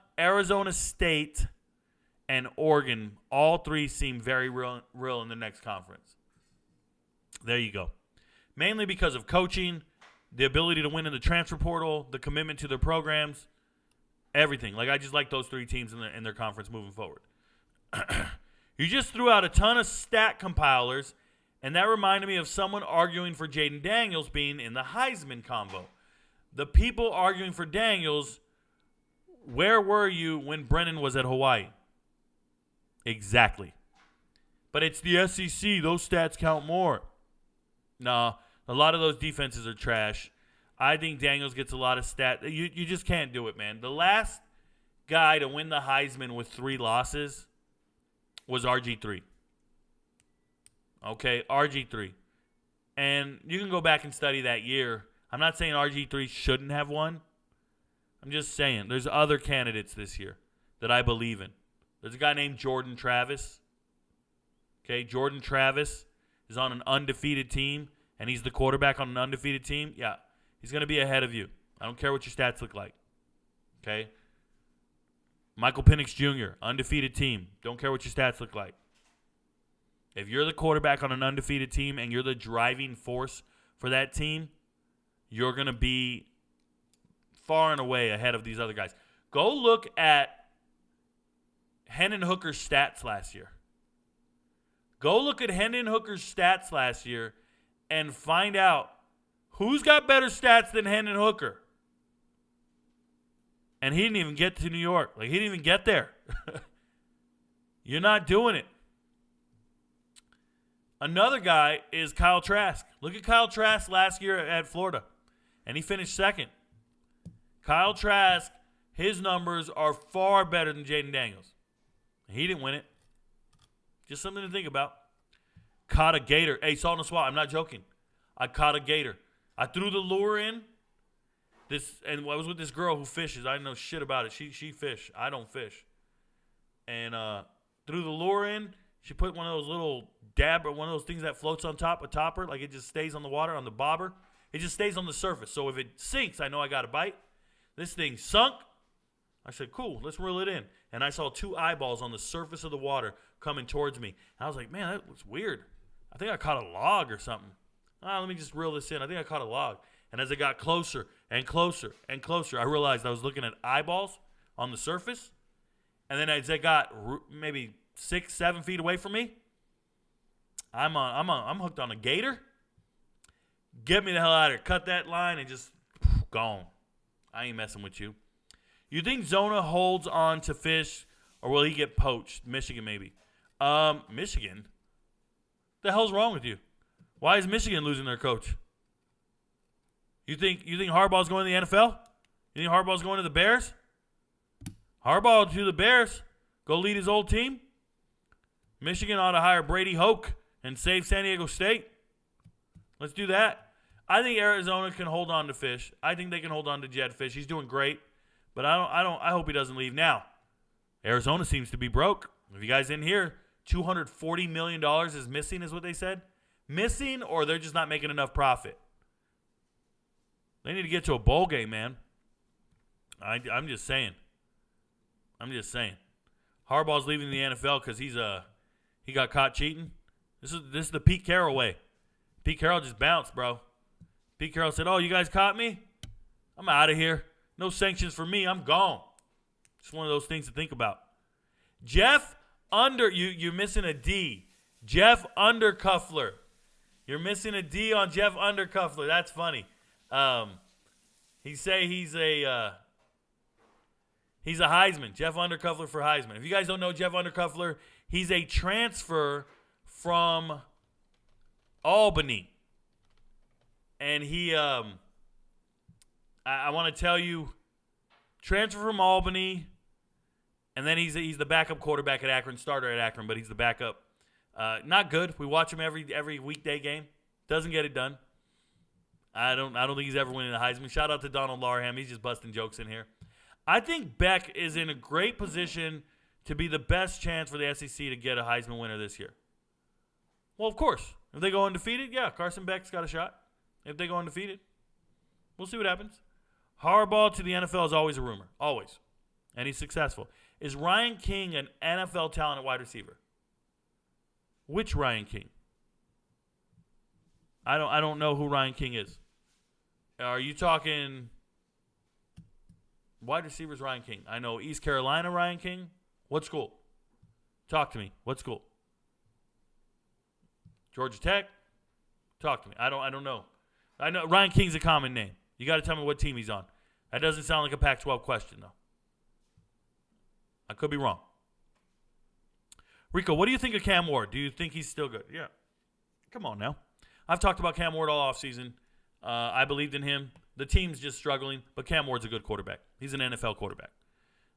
State, and Oregon, all three seem very real in the next conference. There you go. Mainly because of coaching, the ability to win in the transfer portal, the commitment to their programs, everything. Like, I just like those three teams in their conference moving forward. You just threw out a ton of stat compilers, and that reminded me of someone arguing for Jaden Daniels being in the Heisman convo. The people arguing for Daniels, where were you when Brennan was at Hawaii? Exactly. But it's the SEC. Those stats count more. No, a lot of those defenses are trash. I think Daniels gets a lot of stats. You just can't do it, man. The last guy to win the Heisman with 3 losses was RG3. Okay, RG3. And you can go back and study that year. I'm not saying RG3 shouldn't have won. I'm just saying there's other candidates this year that I believe in. There's a guy named Jordan Travis. Okay, Jordan Travis is on an undefeated team, and he's the quarterback on an undefeated team. Yeah, he's going to be ahead of you. I don't care what your stats look like. Okay? Michael Penix Jr., undefeated team. Don't care what your stats look like. If you're the quarterback on an undefeated team and you're the driving force for that team, you're going to be far and away ahead of these other guys. Go look at Hendon Hooker's stats last year. Go look at Hendon Hooker's stats last year and find out who's got better stats than Hendon Hooker. And he didn't even get to New York. Like, he didn't even get there. You're not doing it. Another guy is Kyle Trask. Look at Kyle Trask last year at Florida, and he finished second. Kyle Trask, his numbers are far better than Jaden Daniels. He didn't win it. Just something to think about. Caught a gator. Hey, Salt and Swat, I'm not joking. I caught a gator. I threw the lure in. And I was with this girl who fishes. I didn't know shit about it. She fish. I don't fish. And threw the lure in. She put one of those little one of those things that floats on top, a topper, like it just stays on the water, on the bobber. It just stays on the surface. So if it sinks, I know I got a bite. This thing sunk. I said, cool, let's reel it in. And I saw 2 eyeballs on the surface of the water coming towards me. And I was like, man, that looks weird. I think I caught a log or something. Let me just reel this in. I think I caught a log. And as it got closer and closer and closer, I realized I was looking at eyeballs on the surface. And then as it got maybe 6-7 feet away from me, I'm hooked on a gator. Get me the hell out of here. Cut that line and just gone. I ain't messing with you. You think Zona holds on to fish, or will he get poached? Michigan, maybe. Michigan? The hell's wrong with you? Why is Michigan losing their coach? You think Harbaugh's going to the NFL? You think Harbaugh's going to the Bears? Harbaugh to the Bears. Go lead his old team. Michigan ought to hire Brady Hoke and save San Diego State. Let's do that. I think Arizona can hold on to Fish. I think they can hold on to Jed Fish. He's doing great, but I hope he doesn't leave now. Arizona seems to be broke. If you guys didn't hear, $240 million is missing, is what they said. Missing, or they're just not making enough profit. They need to get to a bowl game, man. I'm just saying. Harbaugh's leaving the NFL because he got caught cheating. This is the Pete Carroll way. Pete Carroll just bounced, bro. Pete Carroll said, "Oh, you guys caught me? I'm out of here. No sanctions for me. I'm gone." Just one of those things to think about. Jeff you're missing a D. Jeff Undercuffler. You're missing a D on Jeff Undercuffler. That's funny. He say he's a Heisman. Jeff Undercuffler for Heisman. If you guys don't know Jeff Undercuffler, he's a transfer from Albany. And he, I want to tell you, transfer from Albany, and then he's the backup quarterback at Akron, starter at Akron, but he's the backup. Not good. We watch him every weekday game. Doesn't get it done. I don't think he's ever winning the Heisman. Shout out to Donald Larham. He's just busting jokes in here. I think Beck is in a great position to be the best chance for the SEC to get a Heisman winner this year. Well, of course. If they go undefeated, yeah, Carson Beck's got a shot. if they go undefeated. We'll see what happens. Harbaugh to the NFL is always a rumor. Always. And he's successful. Is Ryan King an NFL talent at wide receiver? Which Ryan King? I don't know who Ryan King is. Are you talking wide receivers Ryan King? I know East Carolina Ryan King. What school? Talk to me. What school? Georgia Tech? Talk to me. I don't know. I know Ryan King's a common name. You got to tell me what team he's on. That doesn't sound like a Pac-12 question, though. I could be wrong. Rico, what do you think of Cam Ward? Do you think he's still good? Yeah. Come on now. I've talked about Cam Ward all offseason. I believed in him. The team's just struggling, but Cam Ward's a good quarterback. He's an NFL quarterback.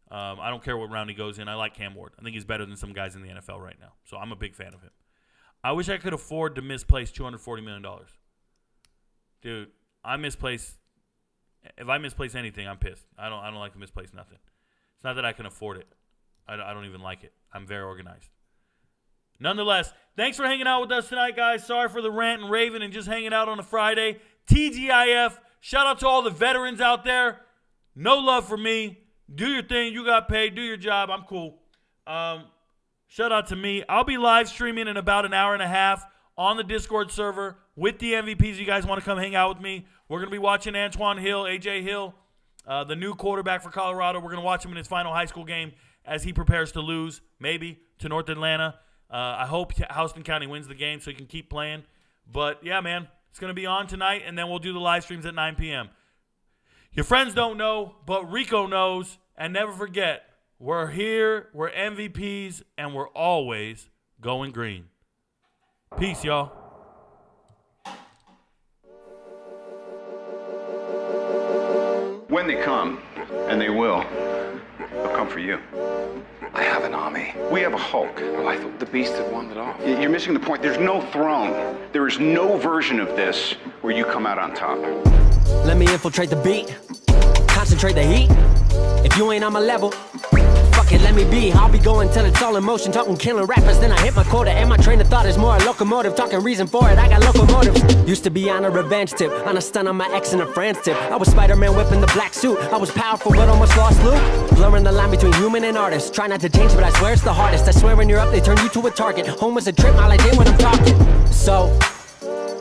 I don't care what round he goes in. I like Cam Ward. I think he's better than some guys in the NFL right now. So I'm a big fan of him. I wish I could afford to misplace $240 million. Dude, if I misplace anything, I'm pissed. I don't like to misplace nothing. It's not that I can afford it. I don't even like it. I'm very organized. Nonetheless, thanks for hanging out with us tonight, guys. Sorry for the rant and raving and just hanging out on a Friday. TGIF. Shout out to all the veterans out there. No love for me. Do your thing. You got paid. Do your job. I'm cool. Shout out to me. I'll be live streaming in about an hour and a half on the Discord server with the MVPs. You guys want to come hang out with me? We're going to be watching Antoine Hill, A.J. Hill, the new quarterback for Colorado. We're going to watch him in his final high school game as he prepares to lose, maybe, to North Atlanta. I hope Houston County wins the game so he can keep playing. But, yeah, man, it's going to be on tonight, and then we'll do the live streams at 9 p.m. Your friends don't know, but Rico knows. And never forget, we're here, we're MVPs, and we're always going green. Peace, y'all.
When they come, and they will, they'll come for you.
I have an army.
We have a Hulk.
Oh, I thought the beast had won it off.
You're missing the point. There's no throne. There is no version of this where you come out on top.
Let me infiltrate the beat, concentrate the heat. If you ain't on my level, fuck it, let me be. I'll be going till it's all in motion, talking killing rappers, then I hit my quota. And my train of thought is more a locomotive, talking reason for it, I got locomotives. Used to be on a revenge tip, on a stun on my ex and a friend's tip. I was Spider-Man whipping the black suit, I was powerful but almost lost Luke. Blurring the line between human and artist, try not to change but I swear it's the hardest. I swear when you're up they turn you to a target. Home was a trip, all I did when I'm talking. So,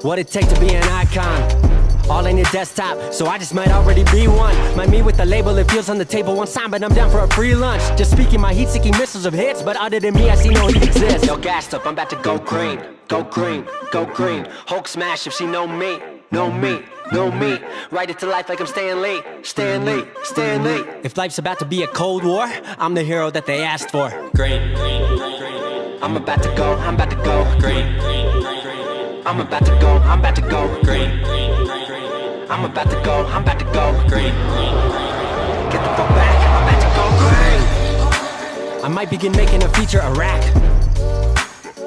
what it take to be an icon? All in your desktop, so I just might already be one. My me with the label, it feels on the table one time, but I'm down for a free lunch. Just speaking my heat-seeking missiles of hits, but other than me, I see no heat exists. Yo, gassed up, I'm about to go green, go green, go green. Hulk smash if she know me, know me, know me. Write it to life like I'm Stan Lee, Stan Lee, Stan Lee. If life's about to be a cold war, I'm the hero that they asked for. Green, I'm about to go, I'm about to go green. I'm about to go, I'm about to go green. I'm about to go, I'm about to go green. Get the fuck back, I'm about to go green. I might begin making a feature a rack.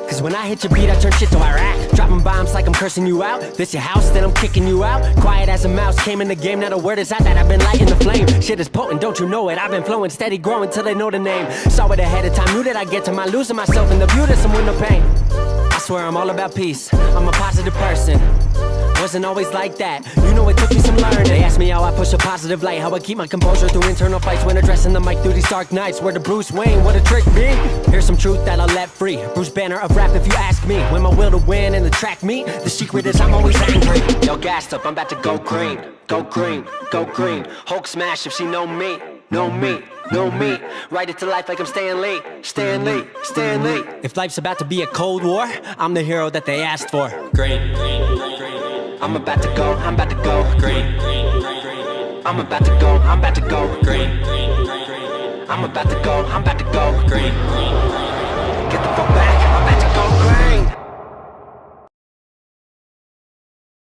Cause when I hit your beat, I turn shit to Iraq. Dropping bombs like I'm cursing you out. This your house, then I'm kicking you out. Quiet as a mouse, came in the game, now the word is out that I've been lighting the flame. Shit is potent, don't you know it? I've been flowing, steady growing till they know the name. Saw it ahead of time, knew that I'd get to my losing myself in the view to some window pane. I swear I'm all about peace, I'm a positive person. Wasn't always like that, you know it took me some learning. They asked me how I push a positive light, how I keep my composure through internal fights when addressing the mic through these dark nights. Where the Bruce Wayne, what a trick be. Here's some truth that I'll let free, Bruce Banner of rap if you ask me. When my will to win and the track meet, the secret is I'm always angry. Yo, gassed up, I'm about to go green, go green, go green. Hulk smash if she know me, know me, know me. Write it to life like I'm Stan Lee, Stan Lee, Stan Lee. If life's about to be a cold war, I'm the hero that they asked for. Green, I'm about to go, I'm about to go green. I'm about to go, I'm about to go green. I'm about to go, I'm about to go green.